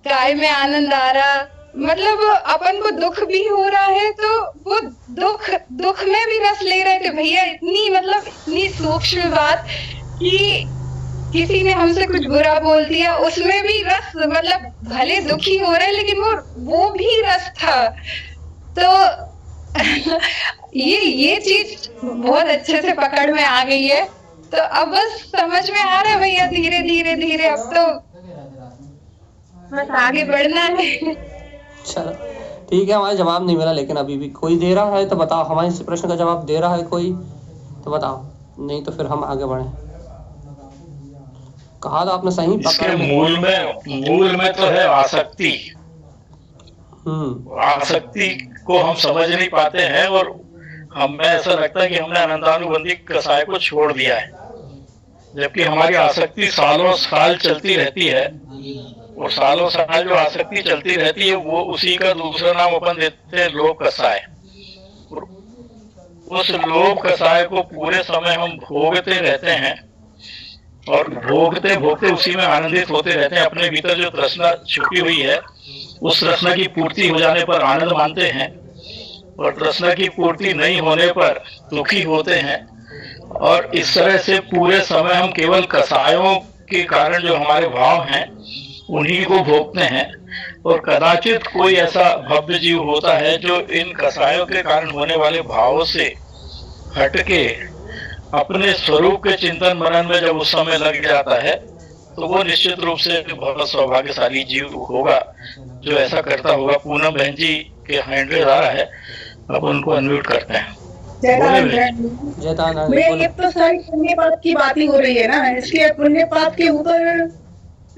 काय में आनंद आ रहा, मतलब अपन को दुख भी हो रहा है तो वो दुख में भी रस ले रहे थे भैया। इतनी सूक्ष्म बात कि किसी ने हमसे कुछ बुरा बोल दिया, उसमें भी रस, मतलब भले दुखी हो रहे लेकिन वो भी रस था। तो ये चीज बहुत अच्छे से पकड़ में आ गई है। तो अब बस समझ में आ रहा है भैया, धीरे धीरे धीरे अब तो बस आगे बढ़ना है। चलो ठीक है, हमारा जवाब नहीं मिला, लेकिन अभी भी कोई दे रहा है तो बताओ। हमारे इस प्रश्न का जवाब दे रहा है कोई तो बताओ, नहीं तो फिर हम आगे बढ़े। कहा तो आपने सही, इसके मूल में तो है आसक्ति। आसक्ति को हम समझ नहीं पाते हैं, और हमें ऐसा लगता है कि हमने आनंदानुबंधी कसाय को छोड़ दिया है, जबकि हमारी आसक्ति सालों साल चलती रहती है। और सालों साल जो आसक्ति चलती रहती है वो उसी का दूसरा नाम अपन देते हैं लोभ कसाय। उस लोभ कसाय को पूरे समय हम भोगते रहते हैं, और भोगते भोगते उसी में आनंदित होते रहते हैं। अपने भीतर जो तृष्णा छुपी हुई है, उस तृष्णा की पूर्ति हो जाने पर आनंद मानते हैं, और तृष्णा की पूर्ति नहीं होने पर दुखी होते हैं। और इस तरह से पूरे समय हम केवल कसायों के कारण जो हमारे भाव हैं उन्हीं को भोगते हैं। और कदाचित कोई ऐसा भव्य जीव होता है जो इन कसायों के कारण होने वाले भावों से हटके अपने स्वरूप के चिंतन मनन में जब उस समय लग जाता है तो वो निश्चित रूप से बहुत सौभाग्यशाली जीव होगा जो ऐसा करता होगा। पूनम बहन जी के हैंडल आ रहा है, अब उनको अनम्यूट करते हैं। ये तो सारी पुण्य पाप की बात ही हो रही है ना, इसलिए पुण्य पाप के ऊपर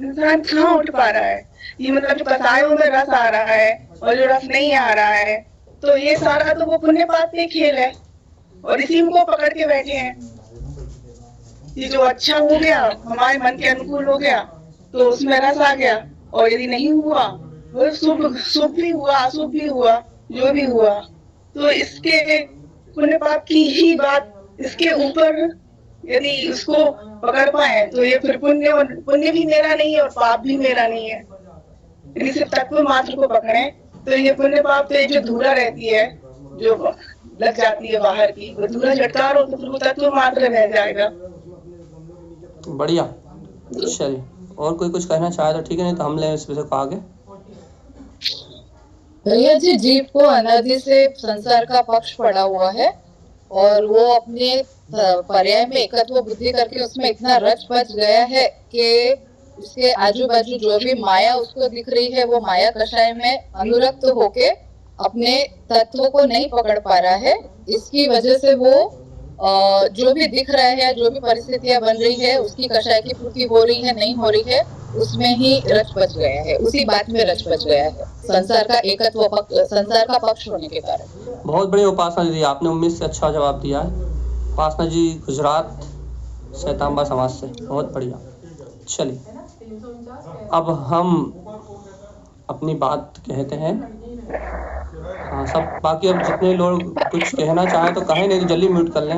इंसान कहाँ उठ पा रहा है। ये मतलब जो कसायों में रस आ रहा है और जो रस नहीं आ रहा है, तो ये सारा तो वो पुण्य पाप के खेल है और इसी को पकड़ के बैठे हैं। ये जो अच्छा हो गया हमारे मन के अनुकूल हो गया तो उसमें रस आ गया, और यदि नहीं हुआ वो शुभ भी हुआ अशुभ भी हुआ, जो भी हुआ तो इसके पुण्य पाप की ही बात, इसके ऊपर यदि उसको पकड़ पाए तो ये फिर पुण्य भी मेरा नहीं है और पाप भी मेरा नहीं है। यदि सिर्फ तत्व मात्र को पकड़े तो ये पुण्य पाप तो जो धूला रहती है जो लग जाती है बाहर की, वो धूला झटकार हो तो फिर वो तत्व मात्र रह जाएगा। बढ़िया, चलिए और कोई कुछ कहना चाहे तो ठीक है, नहीं तो हम ले इस विषय को आगे। भैया जी, जीव को अनादि से संसार का पक्ष पड़ा हुआ है और वो अपने पर्याय में एकत्व बुद्धि करके उसमें इतना रच बच गया है कि उसके आजू बाजू जो भी माया उसको दिख रही है वो माया कषाय में अनुरक्त होके अपने तत्व को नहीं पकड़ पा रहा है। इसकी वजह से वो जो भी दिख रहा है, जो भी परिस्थितियां बन रही है, उसकी कषाय की पूर्ति हो रही है नहीं हो रही है, उसमें ही रच बच गया है, उसी बात में रच बच गया है, संसार का एकत्व संसार का पक्ष होने के कारण। बहुत बढ़िया उपासना दीदी, आपने उम्मीद से अच्छा जवाब दिया है। उपासना जी गुजरात श्वेतांबा समाज से, बहुत बढ़िया। चलिए अब हम अपनी बात कहते हैं। हाँ सब, बाकी अब जितने लोग कुछ कहना चाहें तो कहें, नहीं तो जल्दी म्यूट कर लें।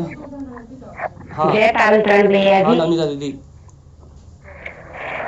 हाँ हाँ नवनीता दीदी,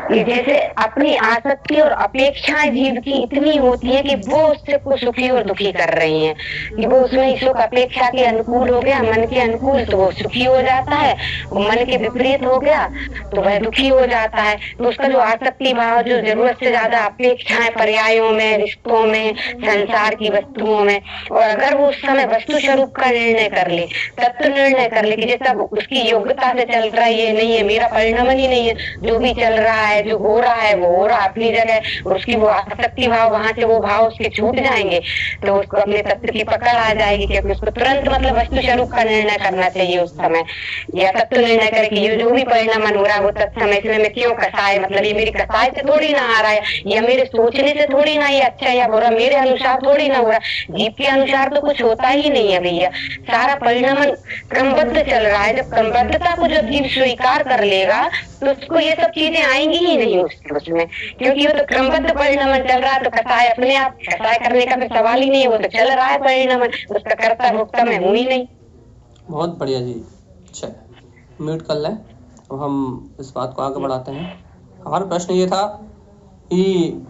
कि जैसे अपनी आसक्ति और अपेक्षाएं जीव की इतनी होती है कि वो उससे को सुखी और दुखी कर रही हैं, कि वो उसमें सुख अपेक्षा के अनुकूल हो गया, मन के अनुकूल तो वो सुखी हो जाता है, मन के विपरीत हो गया तो वह दुखी हो जाता है। तो उसका जो आसक्ति भाव, जो जरूरत से ज्यादा अपेक्षाएं पर्यायों में, रिश्तों में, संसार की वस्तुओं में, और अगर वो उस समय वस्तु स्वरूप का निर्णय कर ले, तत्व निर्णय कर ले कि जैसा उसकी योग्यता से चल रहा है, ये नहीं है मेरा परिणाम ही नहीं है, जो भी चल रहा है, जो हो रहा है वो हो रहा है अपनी जगह, और उसकी वो आसक्ति भाव, वहां से वो भाव उसके छूट जाएंगे तो उसको अपने तत्व की पकड़ आ जाएगी, क्योंकि उसको तुरंत मतलब वस्तु स्वरूप का निर्णय करना चाहिए उस समय, या तत्व निर्णय करे कि ये जो भी परिणाम हो रहा है वो तत्समय, इसमें मैं क्यों कसाय, मतलब ये मेरी कसाय से थोड़ी ना आ रहा है, या मेरे सोचने से थोड़ी ना ये अच्छा या बुरा, मेरे अनुसार थोड़ी ना हो रहा, जीव के अनुसार तो कुछ होता ही नहीं है भैया, सारा परिणाम क्रमबद्ध चल रहा है। जब क्रमबद्धता को जब जीव स्वीकार कर लेगा तो उसको ये सब चीजें आएंगी ही नहीं उसमें, क्योंकि वो तो क्रमबद्ध परिणाम चल रहा है, तो कसाय अपने आप, कसाय करने का तो सवाल ही नहीं है, वो तो चल रहा है परिणाम, उसका कर्ता भोक्ता में हूं ही नहीं। बहुत बढ़िया जी। अच्छा म्यूट कर लें, तो हम इस बात को आगे बढ़ाते हैं। हमारा प्रश्न ये था कि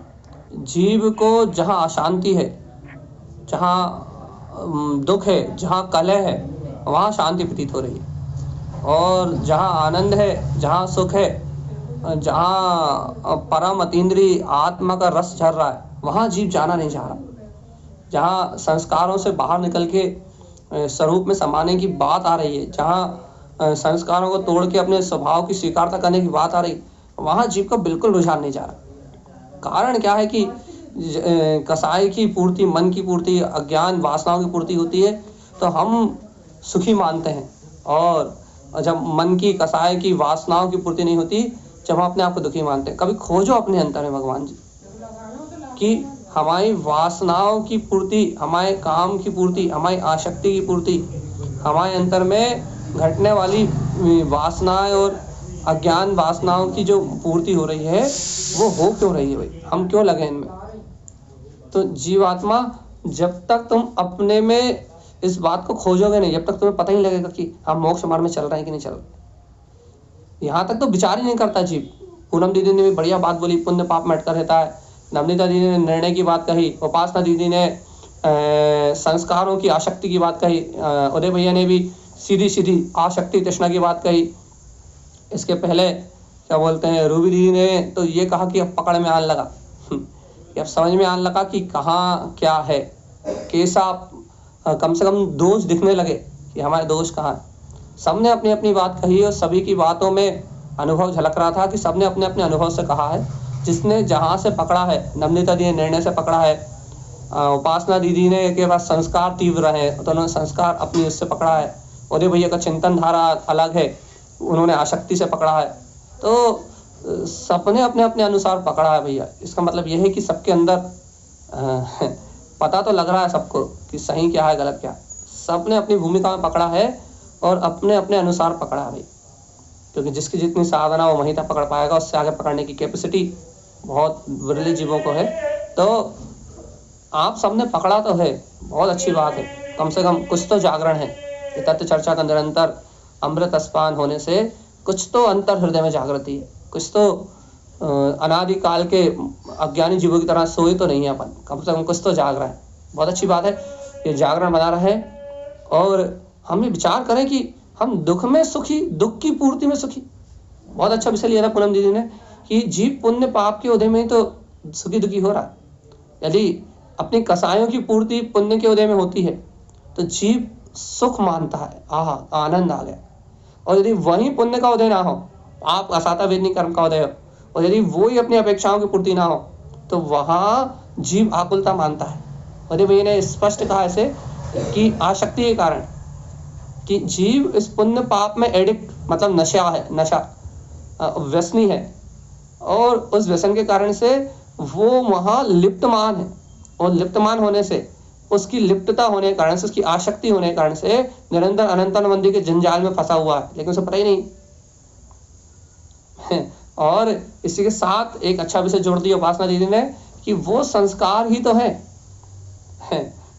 जीव को जहाँ अशांति है, जहाँ दुख है, जहाँ कलह है, वहाँ शांति प्रतीत हो रही है, और जहाँ आनंद है, जहाँ सुख है, जहाँ परम अतीन्द्रिय आत्मा का रस झर रहा है, वहाँ जीव जाना नहीं चाह रहा। जहाँ संस्कारों से बाहर निकल के स्वरूप में समाने की बात आ रही है, जहाँ संस्कारों को तोड़ के अपने स्वभाव की स्वीकारता करने की बात आ रही, वहाँ जीव का बिल्कुल रुझान नहीं जा रहा। कारण क्या है कि कसाय की पूर्ति, मन की पूर्ति, अज्ञान वासनाओं की पूर्ति होती है तो हम सुखी मानते हैं, और जब मन की, कसाय की, वासनाओं की पूर्ति नहीं होती, जब हम अपने आप को दुखी मानते हैं। कभी खोजो अपने अंतर में भगवान जी कि हमारी वासनाओं की पूर्ति, हमारे काम की पूर्ति, हमारी आसक्ति की पूर्ति, हमारे अंतर में घटने वाली वासनाएं और अज्ञान वासनाओं की जो पूर्ति हो रही है वो हो क्यों रही है भाई, हम क्यों लगे इनमें। तो जीवात्मा, जब तक तुम अपने में इस बात को खोजोगे नहीं, जब तक तुम्हें पता ही लगेगा कि हम मोक्ष मार्ग में चल रहे हैं कि नहीं चल रहे, यहाँ तक तो विचार ही नहीं करता जीव। पूनम दीदी ने भी बढ़िया बात बोली, पुण्य पाप में अटका रहता है। नवनीता दीदी ने निर्णय की बात कही, उपासना दीदी ने संस्कारों की आसक्ति की बात कही, उदय भैया ने भी सीधी सीधी आसक्ति तृष्णा की बात कही। इसके पहले क्या बोलते हैं, रूबी दीदी ने तो ये कहा कि अब पकड़ में आने लगा कि अब समझ में आने लगा कि कहाँ क्या है, कैसा कम से कम दोष दिखने लगे कि हमारे दोष कहाँ है। सबने अपनी अपनी बात कही और सभी की बातों में अनुभव झलक रहा था कि सबने अपने अपने अनुभव से कहा है। जिसने जहाँ से पकड़ा है, नम्रता दी ने निर्णय से पकड़ा है, उपासना दीदी ने के पास संस्कार तीव्र है तो उन्होंने संस्कार अपनी उससे पकड़ा है, उदय भैया का चिंतन धारा अलग है, उन्होंने आसक्ति से पकड़ा है। तो सबने अपने अपने अनुसार पकड़ा है भैया। इसका मतलब यह है कि सबके अंदर पता तो लग रहा है सबको कि सही क्या है गलत क्या है। सबने अपनी भूमिका में पकड़ा है और अपने अपने अनुसार पकड़ा है भाई, क्योंकि जिसकी जितनी साधना वो वहीं तक पकड़ पाएगा, उससे आगे पकड़ने की कैपेसिटी बहुत विरले जीवों को है। तो आप सबने पकड़ा तो है, बहुत अच्छी बात है, कम से कम कुछ तो जागरण है। तत्व चर्चा का निरंतर अमृत स्पान होने से कुछ तो अंतर हृदय में जागृति है, कुछ तो अनादिकाल के अज्ञानी जीवों की तरह सोए तो नहीं है अपन, कम से कम कुछ तो जाग रहा है। बहुत अच्छी बात है, ये जागरण बना रहे। और हम ये विचार करें कि हम दुख में सुखी, दुख की पूर्ति में सुखी। बहुत अच्छा विषय लिया था पूनम दीदी ने कि जीव पुण्य पाप के उदय में ही तो सुखी दुखी हो रहा है। यदि अपनी कसायों की पूर्ति पुण्य के उदय में होती है तो जीव सुख मानता है, आहा आनंद आ गया। और यदि वही पुण्य का उदय ना हो, आप असाता वेदनी कर्म का उदय हो, और यदि वो ही अपनी अपेक्षाओं की पूर्ति ना हो, तो वहाँ जीव आकुलता मानता है। और भैया ने स्पष्ट कहा ऐसे कि आसक्ति के कारण कि जीव इस पुण्य पाप में एडिक्ट, मतलब नशा है, नशा व्यसनी है, और उस व्यसन के कारण से वो वहाँ लिप्तमान है। और लिप्तमान होने से, उसकी लिप्तता होने के कारण से, उसकी आसक्ति होने के कारण से निरंतर अनंतानुबंधी के जंजाल में फंसा हुआ है, लेकिन उसे पता ही नहीं। और इसी के साथ एक अच्छा विषय जोड़ दिया उपासना दीदी ने कि वो संस्कार ही तो है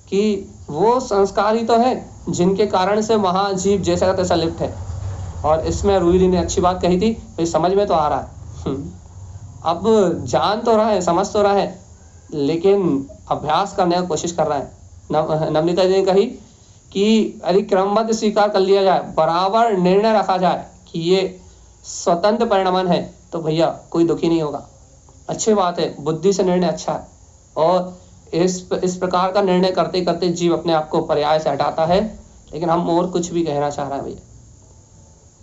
कि वो संस्कार ही तो है जिनके कारण से वहाँ जीव जैसा का तैसा लिप्त है। और इसमें रूही दी ने अच्छी बात कही थी, भाई समझ में तो आ रहा है, अब जान तो रहा है, समझ तो रहा है, लेकिन अभ्यास करने की कोशिश कर रहा है। नवनीता जी ने कही कि यदि क्रमबद्ध स्वीकार कर लिया जाए, बराबर निर्णय रखा जाए कि ये स्वतंत्र परिणमन है, तो भैया कोई दुखी नहीं होगा। अच्छी बात है, बुद्धि से निर्णय अच्छा है। और इस प्रकार का निर्णय करते करते जीव अपने आप को पर्याय से हटाता है। लेकिन हम और कुछ भी कहना चाह रहे हैं भैया,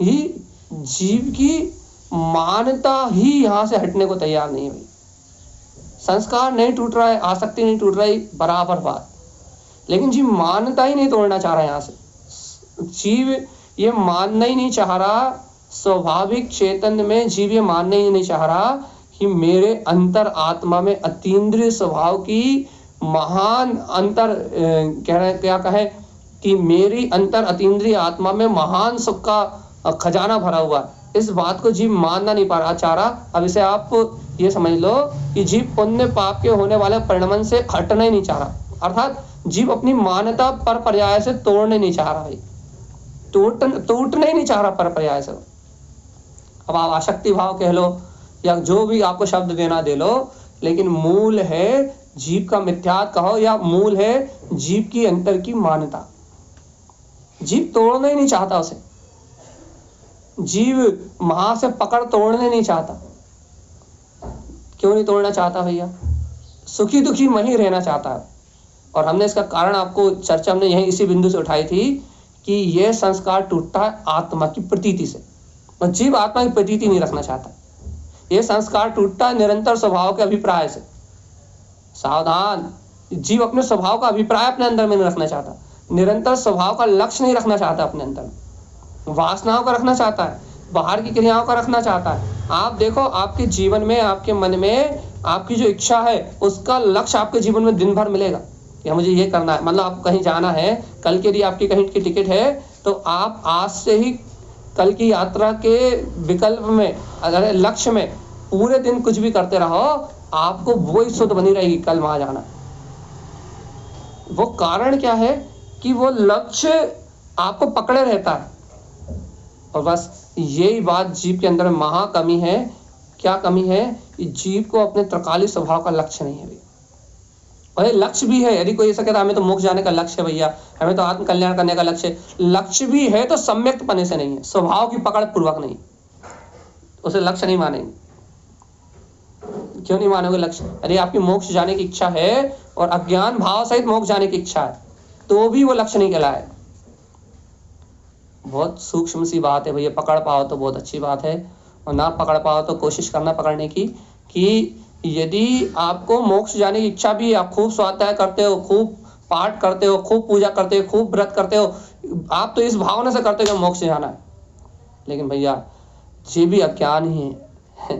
ये जीव की मानता ही यहाँ से हटने को तैयार नहीं है भाई। संस्कार नहीं टूट रहा है, आसक्ति नहीं टूट रही, बराबर बात, लेकिन जीव मानता ही नहीं तोड़ना चाह रहा है। यहाँ से जीव ये मानना ही नहीं चाह रहा, स्वाभाविक चेतन में जीव ये मानना ही नहीं चाह रहा कि मेरे अंतर आत्मा में अतीन्द्रिय स्वभाव की महान अंतर क्या कहे कि मेरी अंतर अतीन्द्रिय आत्मा में महान सुख का खजाना भरा हुआ है। इस बात को जीव मानना नहीं पा रहा, चाह रहा। अब इसे आप ये समझ लो कि जीव पुण्य पाप के होने वाले परिणमन से हटना ही नहीं चाह रहा, अर्थात जीव अपनी मान्यता पर पर्याय से तोड़ने नहीं चाह रहा भाई, टूटने ही नहीं चाह रहा पर पर्याय से। अब आप आसक्ति भाव कह लो या जो भी आपको शब्द देना दे लो, लेकिन मूल है जीव का मिथ्यात्व कहो या मूल है जीव की अंतर की मान्यता। जीव तोड़ना ही नहीं चाहता उसे, जीव वहां से पकड़ तोड़ने नहीं चाहता। क्यों नहीं तोड़ना चाहता भैया? सुखी दुखी वहीं रहना चाहता है। और हमने इसका कारण आपको चर्चा हमने यही इसी बिंदु से उठाई थी कि यह संस्कार टूटता है आत्मा की प्रतीति से, और जीव आत्मा की प्रतीति नहीं रखना चाहता। यह संस्कार टूटता है निरंतर स्वभाव के अभिप्राय से। सावधान, जीव अपने स्वभाव का अभिप्राय अपने अंदर में नहीं रखना चाहता, निरंतर स्वभाव का लक्ष्य नहीं रखना चाहता, अपने अंदर वासनाओं का रखना चाहता है, बाहर की क्रियाओं का रखना चाहता है। आप देखो आपके जीवन में, आपके मन में आपकी जो इच्छा है उसका लक्ष्य आपके जीवन में दिन भर मिलेगा या मुझे ये करना है। मतलब आप कहीं जाना है, कल के लिए आपकी कहीं की टिकट है, तो आप आज से ही कल की यात्रा के विकल्प में, अगर लक्ष्य में पूरे दिन कुछ भी करते रहो, आपको वो शुद्ध बनी रहेगी कल वहां जाना। वो कारण क्या है कि वो लक्ष्य आपको पकड़े रहता है। और बस यही बात जीव के अंदर महा कमी है। क्या कमी है? कि जीव को अपने त्रिकाली स्वभाव का लक्ष्य नहीं है भैया। और लक्ष्य भी है, यदि कोई ऐसा कहता हमें तो मोक्ष जाने का लक्ष्य है भैया, हमें तो आत्म कल्याण करने का लक्ष्य, लक्ष्य भी है तो सम्यक्त पने से नहीं है, स्वभाव की पकड़ पूर्वक नहीं, उसे लक्ष्य नहीं मानेंगे। क्यों नहीं मानोगे लक्ष्य? यदि आपकी मोक्ष जाने की इच्छा है और अज्ञान भाव सहित मोक्ष जाने की इच्छा है तो भी वो लक्ष्य नहीं कहलाए। बहुत सूक्ष्म सी बात है भैया। पकड़ पाओ तो बहुत अच्छी बात है, और ना पकड़ पाओ तो कोशिश करना पकड़ने की। कि यदि आपको मोक्ष जाने की इच्छा भी है, आप खूब स्वाध्याय करते हो, खूब पाठ करते हो, खूब पूजा करते हो, खूब व्रत करते हो, आप तो इस भावना से करते हो कि मोक्ष जाना है, लेकिन भैया ये भी अज्ञान ही है।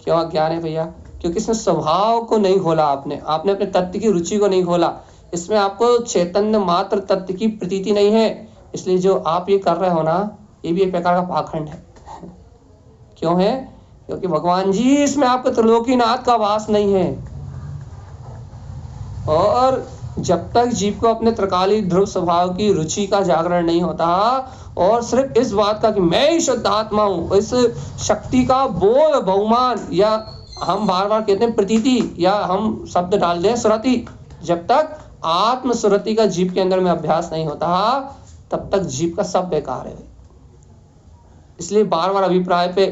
क्यों अज्ञान है भैया? क्योंकि इसमें स्वभाव को नहीं खोला आपने अपने तत्व की रुचि को नहीं खोला। इसमें आपको चैतन्य मात्र तत्व की प्रतीति नहीं है, इसलिए जो आप ये कर रहे हो ना, ये भी एक प्रकार का पाखंड है। क्यों है? क्योंकि भगवान जी इसमें आपको त्रिलोकीनाथ का वास नहीं है। और जब तक जीव को अपने त्रिकाली ध्रुव स्वभाव की रुचि का जागरण नहीं होता और सिर्फ इस बात का कि मैं ही शुद्ध आत्मा हूं, इस शक्ति का बोध बहुमान, या हम बार बार कहते हैं प्रतीति, या हम शब्द डाल दें सुरति, जब तक आत्म सुरति का जीव के अंदर में अभ्यास नहीं होता तब तक जीव का सब बेकार है। इसलिए बार बार अभिप्राय पे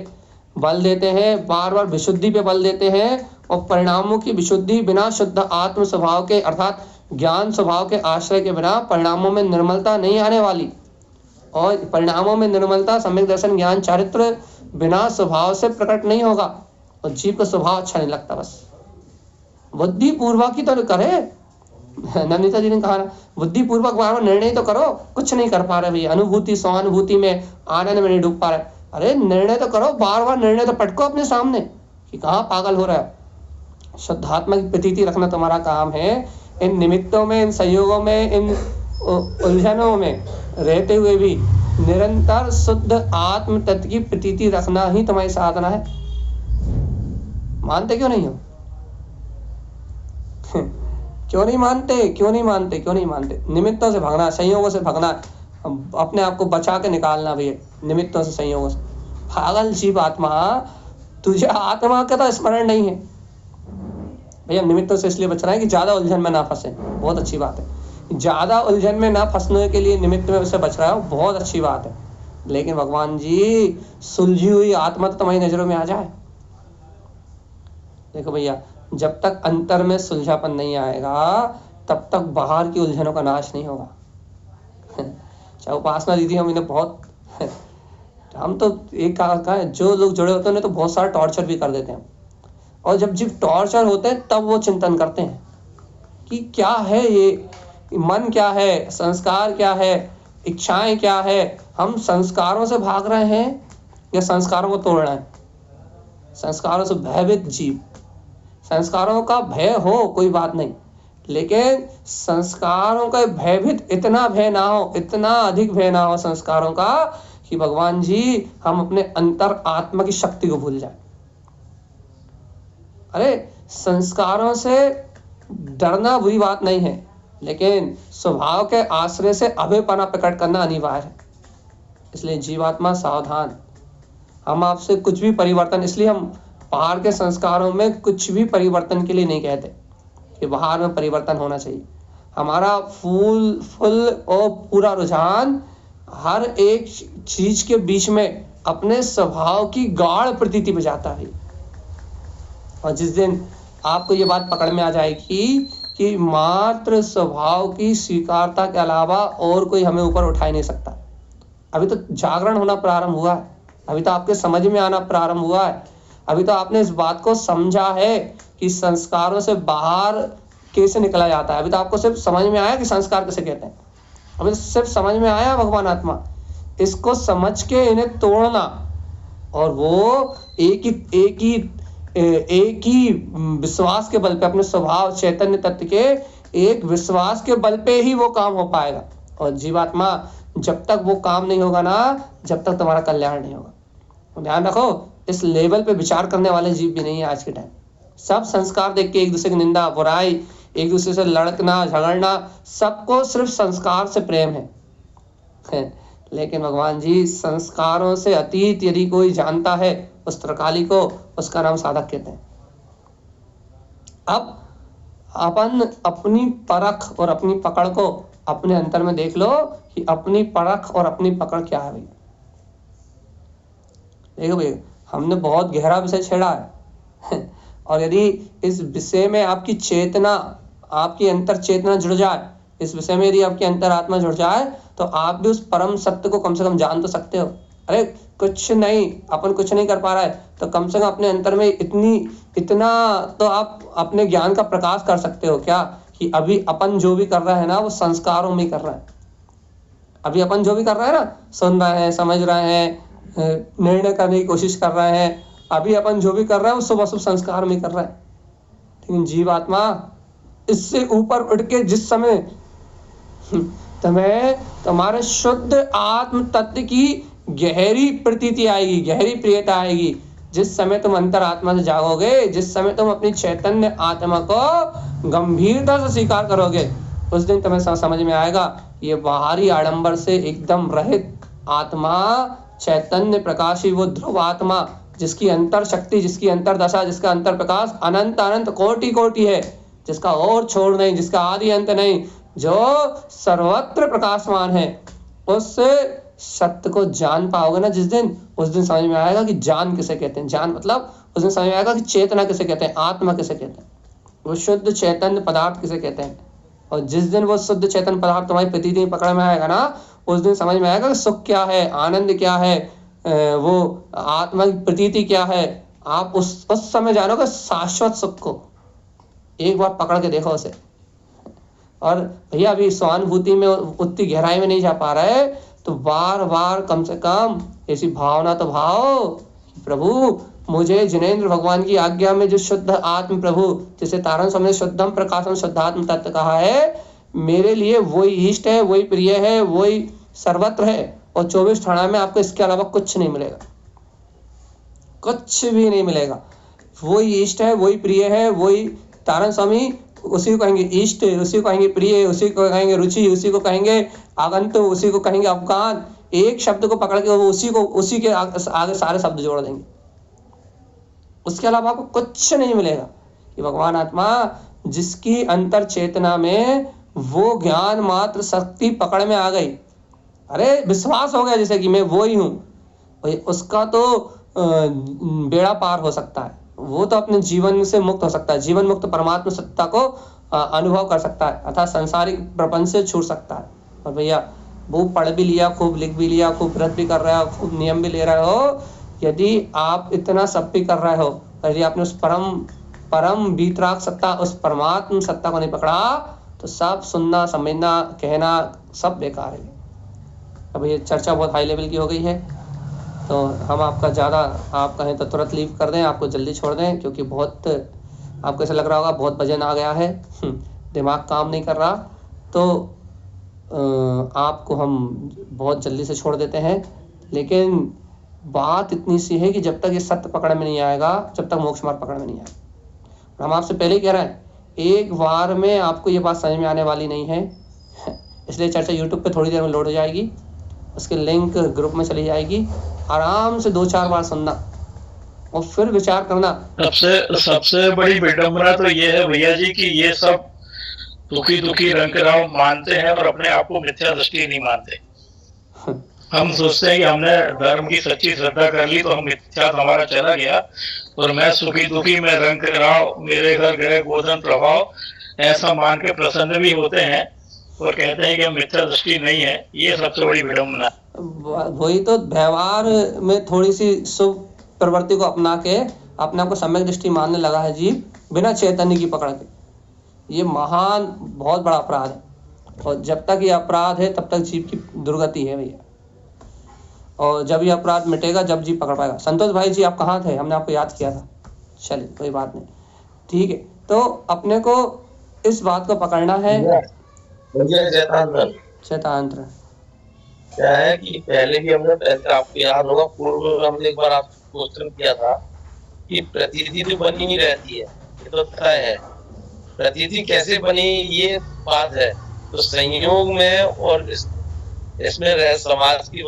बल देते हैं, बार बार विशुद्धि पे बल देते हैं, और परिणामों की विशुद्धि बिना शुद्ध आत्म स्वभाव के अर्थात ज्ञान स्वभाव के आश्रय के बिना परिणामों में निर्मलता नहीं आने वाली। और परिणामों में निर्मलता सम्यक दर्शन ज्ञान चारित्र बिना स्वभाव से प्रकट नहीं होगा, और जीव का स्वभाव अच्छा नहीं लगता। बस बुद्धि पूर्वक ही तो करे। नवनीता जी ने कहा ना, बुद्धि पूर्वक बार बार निर्णय तो करो, कुछ नहीं कर पा रहे भैया। अनुभूति सहानुभूति में आनंद में नहीं डूब पा रहे। अरे निर्णय तो करो, बार बार निर्णय तो पटको अपने सामने कि कहाँ पागल हो रहा है। शुद्धात्मा की प्रतीति रखना तुम्हारा काम है। इन निमित्तों में, इन संयोगों में, इन उलझनों में रहते हुए भी निरंतर शुद्ध आत्म तत्व की प्रतीति रखना ही तुम्हारी साधना है। मानते क्यों नहीं हो? क्यों नहीं मानते? क्यों नहीं मानते? क्यों नहीं मानते? निमित्तों से भागना, संयोगों से भागना, अपने आप को बचा के निकालना भैया निमित्तों से, संयोगों से। पागल जीव आत्मा, तुझे आत्मा का तो स्मरण नहीं है भैया। निमित्तों से इसलिए बचना है कि ज्यादा उलझन में ना फंसे। बहुत अच्छी बात है, ज्यादा उलझन में ना फंसने के लिए निमित्त में से बच रहा हो, बहुत अच्छी बात है। लेकिन भगवान जी सुलझी हुई आत्मा तो तुम्हारी नजरों में आ जाए। देखो भैया, जब तक अंतर में सुलझापन नहीं आएगा तब तक बाहर की उलझनों का नाश नहीं होगा। चाहे उपासना दीदी हम इन्हें बहुत हम तो एक कहा है, जो लोग जुड़े होते हैं उन्हें तो बहुत सारा टॉर्चर भी कर देते हैं। और जब टॉर्चर होते हैं तब वो चिंतन करते हैं कि क्या है ये, मन क्या है, संस्कार क्या है, इच्छाएं क्या है। हम संस्कारों से भाग रहे हैं या संस्कारों को तोड़ रहे हैं? संस्कारों से भयभीत जीव। संस्कारों का भय हो कोई बात नहीं, लेकिन संस्कारों का भयभीत इतना भय ना हो, इतना अधिक भय ना हो संस्कारों का कि भगवान जी हम अपने अंतर आत्मा की शक्ति को भूल जाए। अरे संस्कारों से डरना बुरी बात नहीं है, लेकिन स्वभाव के आश्रय से अभयपना प्रकट करना अनिवार्य है। इसलिए जीवात्मा सावधान। हम आपसे कुछ भी परिवर्तन, इसलिए हम बाहर के संस्कारों में कुछ भी परिवर्तन के लिए नहीं कहते कि बाहर में परिवर्तन होना चाहिए। हमारा फुल और पूरा रुझान हर एक चीज के बीच में अपने स्वभाव की गाढ़ प्रतीति पे जाता है। और जिस दिन आपको ये बात पकड़ में आ जाएगी कि मात्र स्वभाव की स्वीकारता के अलावा और कोई हमें ऊपर उठा ही नहीं सकता। अभी तो जागरण होना प्रारंभ हुआ है, अभी तो आपके समझ में आना प्रारंभ हुआ है, अभी तो आपने इस बात को समझा है कि संस्कारों से बाहर कैसे निकला जाता है। अभी तो आपको सिर्फ समझ में आया कि संस्कार किसे कहते हैं। अभी सिर्फ समझ में आया भगवान आत्मा। इसको समझ के इन्हें तोड़ना, और वो एक ही विश्वास के बल पे, अपने स्वभाव चैतन्य तत्व के एक विश्वास के बल पे ही वो काम हो पाएगा। और जीवात्मा जब तक वो काम नहीं होगा ना, जब तक तुम्हारा कल्याण नहीं होगा। तो ध्यान रखो, इस लेवल पे विचार करने वाले जीव भी नहीं है आज के टाइम। सब संस्कार देख के एक दूसरे की निंदा, बुराई, एक दूसरे से लड़ना झगड़ना, सबको सिर्फ संस्कार से प्रेम है। लेकिन भगवान जी संस्कारों से अतीत यदि कोई जानता है उस त्रिकाली को, उसका नाम साधक कहते हैं। अब अपन अपनी परख और अपनी पकड़ को अपने अंतर में देख लो कि अपनी परख और अपनी पकड़ क्या है। भैया देखो भैया, हमने बहुत गहरा विषय छेड़ा है और यदि इस विषय में आपकी चेतना, आपकी अंतर चेतना जुड़ जाए, इस विषय में यदि आपकी अंतरात्मा जुड़ जाए, तो आप भी उस परम सत्य को कम से कम जान तो सकते हो। अरे कुछ नहीं, अपन कुछ नहीं कर पा रहा है, तो कम से कम अपने अंतर में इतना तो आप अपने ज्ञान का प्रकाश कर सकते हो क्या, कि अभी अपन जो भी कर रहा है ना, वो संस्कारों में कर रहा है। अभी अपन जो भी कर रहे हैं ना, सुन रहे हैं, समझ रहे हैं, निर्णय करने की कोशिश कर रहे हैं, अभी अपन जो भी कर रहे हैं वो शुभ अशुभ संस्कार में कर रहे हैं। लेकिन जीवात्मा इससे ऊपर उठ के जिस समय तुम्हें तुम्हारे शुद्ध आत्म तत्व की गहरी प्रतीति आएगी, गहरी प्रियता आएगी, जिस समय तुम अंतरात्मा से जागोगे, जिस समय तुम अपनी चैतन्य आत्मा को गंभीरता से स्वीकार करोगे, उस दिन तुम्हें समझ में आएगा ये बाहरी आडंबर से एकदम रहित आत्मा, चैतन्य प्रकाशी वो ध्रुव आत्मा, जिसकी अंतर शक्ति, जिसकी अंतर दशा, जिसका अंतर प्रकाश अनंत अनंत कोटि कोटि है, जिसका और छोड़ नहीं, जिसका आदि अंत नहीं, जो सर्वत्र प्रकाशमान है, उस सत्य को जान पाओगे ना जिस दिन, उस दिन समझ में आएगा कि जान किसे कहते हैं। जान मतलब उस दिन समझ में आएगा कि चेतना किसे कहते हैं, आत्मा किसे कहते हैं, वो शुद्ध चैतन्य पदार्थ किसे कहते हैं। और जिस दिन वो शुद्ध चैतन्य पदार्थ तुम्हारी प्रतीति पकड़ में आएगा ना, उस दिन समझ में आएगा कि सुख क्या है, आनंद क्या है, वो आत्मा की प्रतीति क्या है। आप उस समय जानोगे शाश्वत सुख को। एक बार पकड़ के देखो उसे। और भैया अभी स्वानुभूति में उतनी गहराई में नहीं जा पा रहे, तो बार बार कम से कम ऐसी भावना तो भाव, प्रभु मुझे जिनेंद्र भगवान की आज्ञा में जो शुद्ध आत्म प्रभु, जिसे तारण स्वामी ने शुद्धम प्रकाशम शुद्धात्म तत्व कहा है, मेरे लिए वही इष्ट है, वही प्रिय है, वही सर्वत्र है। और 24 थाना में आपको इसके अलावा कुछ नहीं मिलेगा, कुछ भी नहीं मिलेगा। वही इष्ट है, वही प्रिय है, वही तारण स्वामी उसी को कहेंगे इष्ट, उसी को कहेंगे प्रिय, उसी को कहेंगे रुचि, उसी को कहेंगे आगंतु, उसी को कहेंगे अफगान। एक शब्द को पकड़ के वो उसी के आगे सारे शब्द जोड़ देंगे। उसके अलावा आपको कुछ नहीं मिलेगा। कि भगवान आत्मा जिसकी अंतर चेतना में वो ज्ञान मात्र शक्ति पकड़ में आ गई, अरे विश्वास हो गया जैसे कि मैं वो ही हूँ, उसका तो बेड़ा पार हो सकता है। वो तो अपने जीवन से मुक्त हो सकता है, जीवन मुक्त परमात्मा सत्ता को अनुभव कर सकता है, अर्थात संसारिक प्रपंच से छूट सकता है। और भैया वो पढ़ भी लिया, खूब लिख भी लिया, खूब व्रत भी कर रहे हो, खूब नियम भी ले रहे हो, यदि आप इतना सब भी कर रहे हो, यदि आपने उस परम वीतराग सत्ता, उस परमात्मा सत्ता को नहीं पकड़ा, तो सब सुनना, समझना, कहना सब बेकार है। अब ये चर्चा बहुत हाई लेवल की हो गई है, तो हम आपका ज़्यादा, आप कहें तो तुरंत लीव कर दें, आपको जल्दी छोड़ दें, क्योंकि बहुत आपको ऐसा लग रहा होगा बहुत वजन आ गया है, दिमाग काम नहीं कर रहा, तो आपको हम बहुत जल्दी से छोड़ देते हैं। लेकिन बात इतनी सी है कि जब तक ये सत्य पकड़ में नहीं आएगा, जब तक मोक्ष मार्ग पकड़ में नहीं आएगा। हम आपसे पहले ही कह रहे हैं, एक बार में आपको ये बात समझ में आने वाली नहीं है, इसलिए चर्चा यूट्यूब पे थोड़ी देर में लोड हो जाएगी, उसकी लिंक ग्रुप में चली जाएगी, आराम से 2-4 बार सुनना और फिर विचार करना। सबसे बड़ी विडंबना तो ये है भैया जी कि ये सब दुखी रंगराव मानते हैं और अपने आप को मिथ्या दृष्टि नहीं मानते। हम सोचते हैं कि हमने धर्म की सच्ची श्रद्धा कर ली तो हम मिथ्या हमारा चला गया, और मैं सुखी में रंगराव, मेरे घर गए गोधन प्रभाव, ऐसा मान के प्रसन्न भी होते हैं और कहते हैं कि हम मिथ्या दृष्टि नहीं है। ये सबसे बड़ी विडंबना। वही तो व्यवहार में थोड़ी सी शुभ प्रवृत्ति को अपना के अपने आप को सम्यक दृष्टि मानने लगा है जीव, बिना चैतन्य की पकड़ के। ये महान बहुत बड़ा अपराध है, और जब तक ये अपराध है तब तक जीव की दुर्गति है भैया। और जब ये अपराध मिटेगा, जब जीव पकड़ पाएगा। संतोष भाई जी आप कहाँ थे, हमने आपको याद किया था। चलिए कोई बात नहीं, ठीक है। तो अपने को इस बात को पकड़ना है। चैतांत्र क्या है कि पहले भी हमने, आपको याद होगा पूर्व में हमने एक बार आपको क्वेश्चन किया था कि प्रतीति तो बनी नहीं रहती है, ये तो तय है। प्रतीति कैसे बनी ये बात है, तो संयोग में और इसमें रह समाज की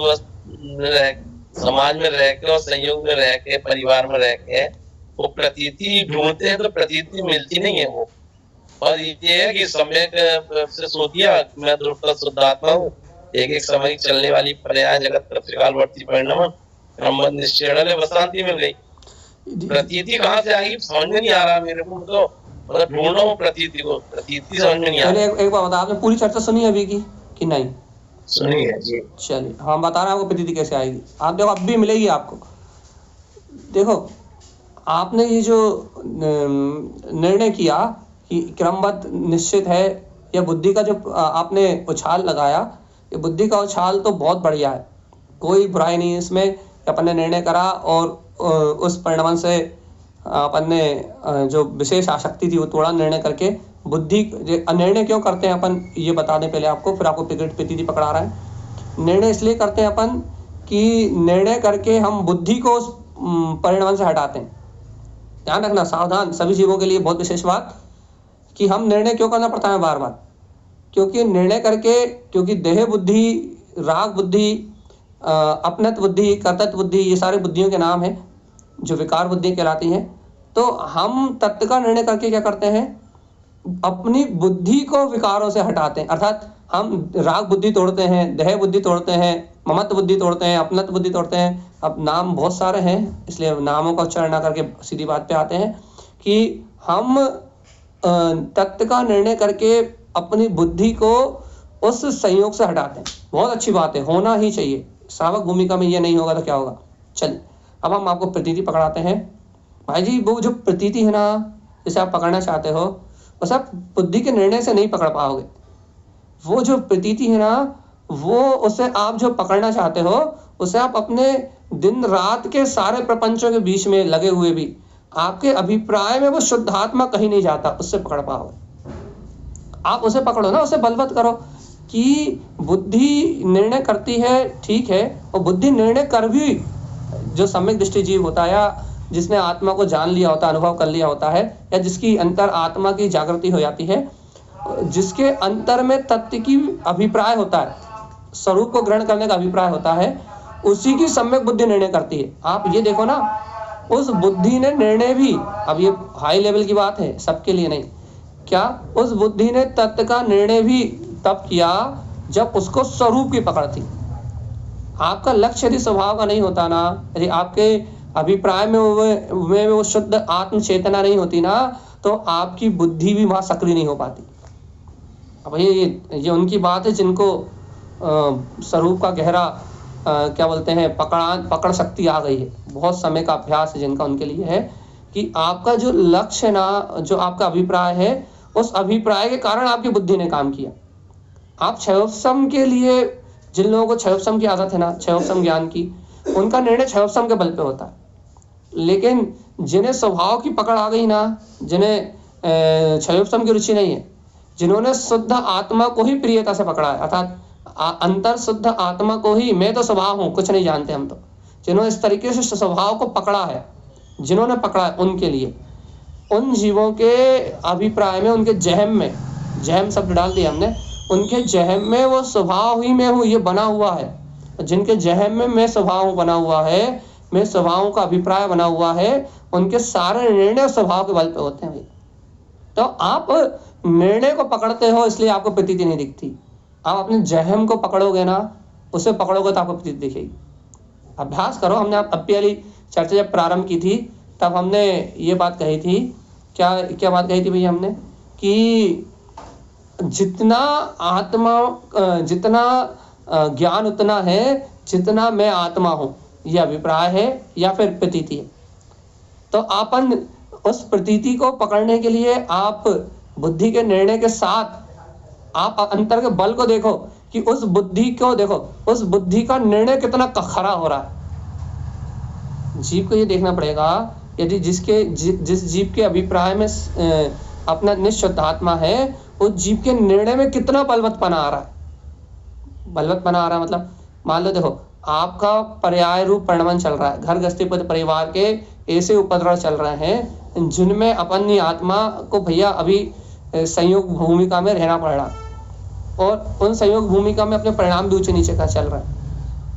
समाज में रह के और संयोग में रह के, परिवार में रह के वो प्रतीति ढूंढते हैं, तो प्रतीति मिलती नहीं है वो। और ये है कि समय से सोचिया, मैं ध्रुव शुद्धात्मा हूँ, एक समय चलने वाली पर्याय जगत प्रतिकाल वर्ती परिणाम क्रमबद्ध निश्चय बसांति मिल गई। प्रतीति कहाँ से आएगी समझ में नहीं आ रहा मेरे को, तो मतलब ढूंढ रहा हूँ प्रतीति को, प्रतीति समझ में नहीं आ चलिए रहा। एक बात बता, आपने पूरी चर्चा सुनी अभी की कि नहीं? सुनिए जी। चलिए हम बता रहे हैं आपको प्रतीति कैसे आएगी। आप देखो, अब भी मिलेगी आपको। देखो, आपने ये जो निर्णय किया कि क्रमबद्ध निश्चित है, या बुद्धि का जो आपने उछाल लगाया, ये बुद्धि का उछाल तो बहुत बढ़िया है, कोई बुराई नहीं है इसमें। अपन ने निर्णय करा और उस परिणाम से अपन ने जो विशेष आसक्ति थी वो तोड़ा निर्णय करके। बुद्धि निर्णय क्यों करते हैं अपन, ये बताने पहले आपको, फिर आपको प्रतीति पकड़ा रहा है। निर्णय इसलिए करते हैं अपन कि निर्णय करके हम बुद्धि को उस परिणाम से हटाते हैं। ध्यान रखना, सावधान, सभी जीवों के लिए बहुत विशेष बात कि हम निर्णय क्यों करना पड़ता है बार बार, क्योंकि निर्णय करके, क्योंकि देह बुद्धि, राग बुद्धि, अपनत बुद्धि, कर्तृत्व बुद्धि, ये सारे बुद्धियों के नाम हैं जो विकार बुद्धि कहलाती हैं। तो हम तत्व का निर्णय करके क्या करते हैं, अपनी बुद्धि को विकारों से हटाते हैं। अर्थात हम राग बुद्धि तोड़ते हैं, देह बुद्धि तोड़ते हैं, ममत्व बुद्धि तोड़ते हैं, अपनत बुद्धि तोड़ते हैं। अब नाम बहुत सारे हैं, इसलिए नामों का उच्चारण ना करके सीधी बात पे आते हैं कि हम तत्व का निर्णय करके अपनी बुद्धि को उस संयोग से हटाते हैं। बहुत अच्छी बात है, होना ही चाहिए। श्रावक भूमिका में ये नहीं होगा तो क्या होगा। चलिए अब हम आपको प्रतीति पकड़ाते हैं। भाई जी, वो जो प्रतीति है ना, जिसे आप पकड़ना चाहते हो, बस आप बुद्धि के निर्णय से नहीं पकड़ पाओगे। वो जो प्रतीति है ना, वो उसे आप जो पकड़ना चाहते हो, उसे आप अपने दिन रात के सारे प्रपंचों के बीच में लगे हुए भी आपके अभिप्राय में वो शुद्धात्मा कहीं नहीं जाता, उससे पकड़ पाओगे। आप उसे पकड़ो ना, उसे बलवत करो कि बुद्धि निर्णय करती है, ठीक है, और बुद्धि निर्णय कर भी, जो सम्यक दृष्टि जीव होता है, या जिसने आत्मा को जान लिया होता है, अनुभव कर लिया होता है, या जिसकी अंतर आत्मा की जागृति हो जाती है, जिसके अंतर में तत्व की अभिप्राय होता है, स्वरूप को ग्रहण करने का अभिप्राय होता है, उसी की सम्यक बुद्धि निर्णय करती है। आप ये देखो ना, उस बुद्धि ने निर्णय भी, अब ये हाई लेवल की बात है, सबके लिए नहीं, क्या उस बुद्धि ने तत्व का निर्णय भी तब किया जब उसको स्वरूप की पकड़ थी। आपका लक्ष्य यदि स्वभाव का नहीं होता ना, यदि आपके अभिप्राय में वो शुद्ध आत्म चेतना नहीं होती ना, तो आपकी बुद्धि भी वहां सक्रिय नहीं हो पाती। अब ये उनकी बात है जिनको स्वरूप का गहरा क्या बोलते हैं, पकड़ शक्ति आ गई है, बहुत समय का अभ्यास है जिनका, उनके लिए है कि आपका जो लक्ष्य है ना, जो आपका अभिप्राय है, उस अभिप्राय के कारण आपकी बुद्धि ने काम किया। आप क्षयोपशम के लिए, जिन लोगों को क्षयोपशम की आदत है ना, क्षयोपशम ज्ञान की, उनका निर्णय क्षयोपशम के बल पे होता है। लेकिन जिन्हें स्वभाव की पकड़ आ गई ना, जिन्हें क्षयोपशम की रुचि नहीं है, जिन्होंने शुद्ध आत्मा को ही प्रियता से पकड़ा है, अर्थात अंतर शुद्ध आत्मा को ही, मैं तो स्वभाव हूँ, कुछ नहीं जानते हम तो, जिन्होंने इस तरीके से स्वभाव को पकड़ा है, जिन्होंने पकड़ा है, उनके लिए, उन जीवों के अभिप्राय में, उनके जहम में, जहम शब्द डाल दिया हमने, उनके जहम में वो स्वभाव ही मैं हूँ ये बना हुआ है। जिनके जहम में मैं स्वभाव हूँ बना हुआ है, मैं स्वभाव का अभिप्राय बना हुआ है, उनके सारे निर्णय स्वभाव के बल पे होते हैं भाई। तो आप निर्णय को पकड़ते हो इसलिए आपको प्रतीति नहीं दिखती। आप अपने जहम को पकड़ोगे ना, उसे पकड़ोगे तो आपको प्रतीति दिखेगी। अभ्यास करो। हमने अपनी वाली चर्चा जब प्रारंभ की थी तब हमने ये बात कही थी, क्या बात कही थी भैया हमने, कि जितना आत्मा, जितना ज्ञान उतना है जितना मैं आत्मा हूँ, ये अभिप्राय है या फिर प्रतीति है। तो अपन उस प्रतीति को पकड़ने के लिए आप बुद्धि के निर्णय के साथ आप अंतर के बल को देखो कि उस बुद्धि को देखो, उस बुद्धि का निर्णय कितना खरा हो रहा है। जीव को ये देखना पड़ेगा, यदि जिस जीव के अभिप्राय में अपना निश्चित आत्मा है, उस जीव के निर्णय में कितना बलवत्पना आ रहा है। बलवत्पना आ रहा है मतलब, मान लो देखो, आपका पर्याय रूप परिणमन चल रहा है, घर गृहस्थी परिवार के ऐसे उपद्रव चल रहे हैं जिनमें अपनी आत्मा को भैया अभी संयोग भूमिका में रहना पड़ रहा, और उन संयोग भूमिका में अपने परिणाम भी ऊंचे नीचे का चल रहा है।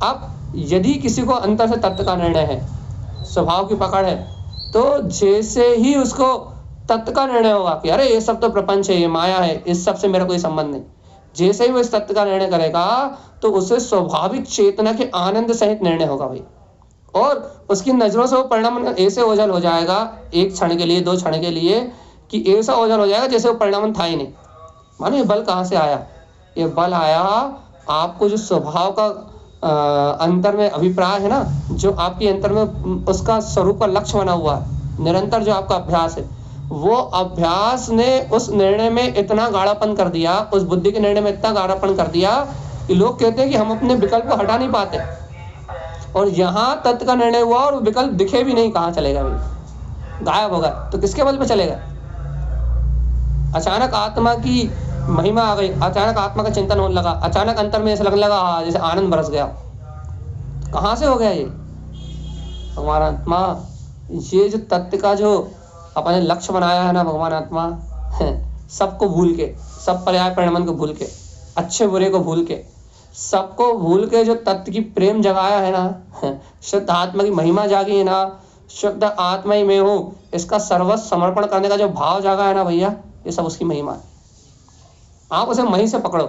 अब यदि किसी को अंतर से तत्व का निर्णय है, स्वभाव की पकड़ है, तो जैसे ही उसको तत्व का निर्णय होगा कि अरे ये सब तो प्रपंच है, ये माया है, इस सब से मेरा कोई संबंध नहीं, जैसे ही वो इस तत्व का निर्णय करेगा तो उसे स्वाभाविक चेतना के आनंद सहित निर्णय होगा भाई, और उसकी नजरों से वो परिणाम ऐसे ओझल हो जाएगा, एक क्षण के लिए, 2 क्षण के लिए, कि ऐसा ओझल हो जाएगा जैसे वो परिणाम था ही नहीं। मानो ये बल कहाँ से आया? ये बल आया आपको जो स्वभाव का अंतर में अभिप्राय है ना, जो आपके अंतर में उसका स्वरूप का लक्ष्य बना हुआ है, निरंतर जो आपका अभ्यास है, वो अभ्यास ने उस निर्णय में इतना गाढ़ापन कर दिया, उस बुद्धि के निर्णय में इतना गाढ़ापन कर दिया कि लोग कहते हैं कि हम अपने विकल्प को हटा नहीं पाते। और यहाँ तत्व का निर्णय हुआ और विकल्प दिखे भी नहीं, कहाँ चलेगा भाई, गायब होगा। तो किसके बल पे चलेगा? अचानक आत्मा की महिमा आ गई, अचानक आत्मा का चिंतन होने लगा, अचानक अंतर में ऐसा लगने लगा जैसे आनंद बरस गया। कहाँ से हो गया ये? भगवान आत्मा, ये जो तत्व का जो अपने लक्ष्य बनाया है ना भगवान आत्मा, सबको भूल के, सब पर्याय परिणाम को भूल के, अच्छे बुरे को भूल के, सबको भूल के जो तत्व की प्रेम जगाया है ना, शुद्ध आत्मा की महिमा जागी है ना, शुद्ध आत्मा ही मैं हूँ, इसका सर्वस्व समर्पण करने का जो भाव जागा है ना भैया, ये सब उसकी महिमा है। आप उसे मही से पकड़ो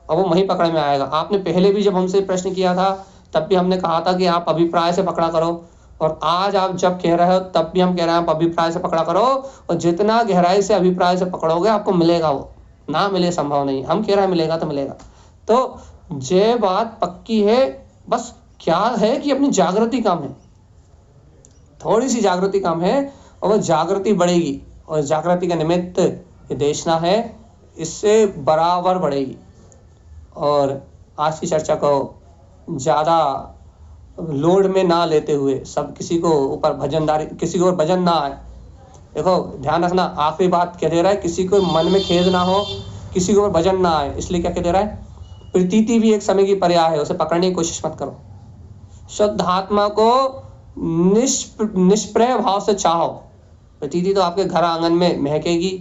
और वो मही पकड़ में आएगा। आपने पहले भी जब हमसे प्रश्न किया था तब भी हमने कहा था कि आप अभिप्राय से पकड़ा करो, और आज आप जब कह रहे हो तब भी हम कह रहे हैं आप अभिप्राय से पकड़ा करो, और जितना गहराई से अभिप्राय से पकड़ोगे आपको मिलेगा, वो ना मिले संभव नहीं। हम कह रहे हैं मिलेगा तो मिलेगा। तो ये बात पक्की है, बस क्या है कि अपनी जागृति कम है, थोड़ी सी जागृति कम है, और वो जागृति बढ़ेगी, और जागृति का निमित्त ये देशना है, इससे बराबर बढ़ेगी। और आज की चर्चा को ज़्यादा लोड में ना लेते हुए, सब किसी को ऊपर भजनदारी, किसी को भजन ना आए। देखो ध्यान रखना, आखिरी बात क्या दे रहा है, किसी को मन में खेद ना हो, किसी को भजन ना आए, इसलिए क्या कह दे रहा है, प्रतीति भी एक समय की पर्याय है, उसे पकड़ने की कोशिश मत करो। शुद्ध आत्मा को निष्प्रय भाव से चाहो। प्रतीति तो आपके घर आंगन में महकेगी,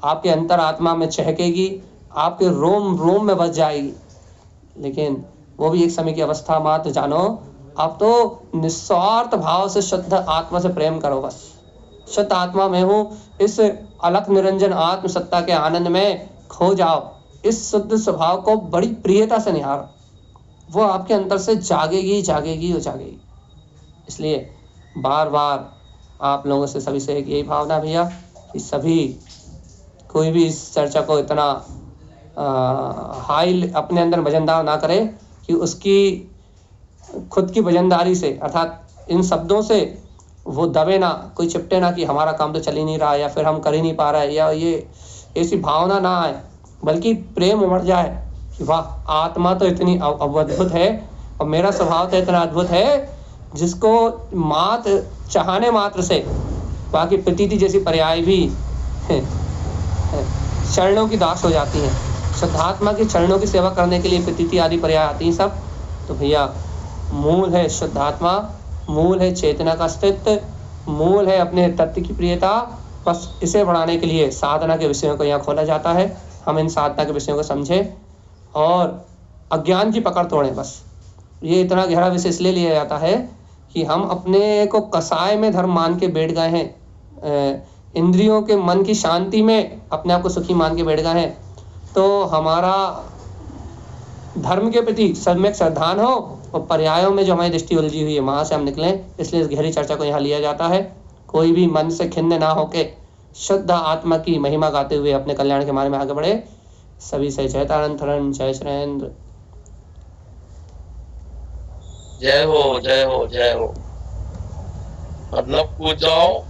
आपके अंतर आत्मा में चहकेगी, आपके रोम रोम में बस जाएगी, लेकिन वो भी एक समय की अवस्था मात्र जानो। आप तो निस्वार्थ भाव से शुद्ध आत्मा से प्रेम करो, बस शुद्ध आत्मा में हूँ, इस अलख निरंजन आत्म सत्ता के आनंद में खो जाओ, इस शुद्ध स्वभाव को बड़ी प्रियता से निहारो, वो आपके अंतर से जागेगी जागेगी और जागेगी। इसलिए बार बार आप लोगों से सभी से यही भावना भैया कि सभी कोई भी इस चर्चा को इतना हाई अपने अंदर वजनदार ना करे कि उसकी खुद की वजनदारी से, अर्थात इन शब्दों से वो दबे ना, कोई चिपटे ना कि हमारा काम तो चल ही नहीं रहा, या फिर हम कर ही नहीं पा रहे, या ये ऐसी भावना ना आए, बल्कि प्रेम उमड़ जाए कि वाह आत्मा तो इतनी अद्भुत है, और मेरा स्वभाव तो इतना अद्भुत है, जिसको मात्र चाहने मात्र से बाकी प्रतीति जैसी पर्याय भी चरणों की दास हो जाती हैं। शुद्धात्मा के चरणों की सेवा करने के लिए प्रतीति आदि पर्याय आती हैं सब। तो भैया मूल है शुद्धात्मा, मूल है चेतना का अस्तित्व, मूल है अपने तत्व की प्रियता। बस इसे बढ़ाने के लिए साधना के विषयों को यहाँ खोला जाता है। हम इन साधना के विषयों को समझें और अज्ञान की पकड़ तोड़ें। बस ये इतना गहरा विषय इसलिए लिया जाता है कि हम अपने को कसाय में धर्म मान के बैठ गए हैं, इंद्रियों के मन की शांति में अपने आप को सुखी मान के बैठ गए हैं। तो हमारा धर्म के प्रति सम्यक श्रद्धान हो और पर्यायों में जो हमारी दृष्टि उलझी हुई है वहाँ से हम निकलें। इसलिए इस गहरी चर्चा को यहाँ लिया जाता है। कोई भी मन से खिन्न ना होके शुद्ध आत्मा की महिमा गाते हुए अपने कल्याण के मार्ग में आगे बढ़े। सभी से जय तारन, जय श्रेंद्र। जय हो जय हो जय हो। मतलब कूद जाओ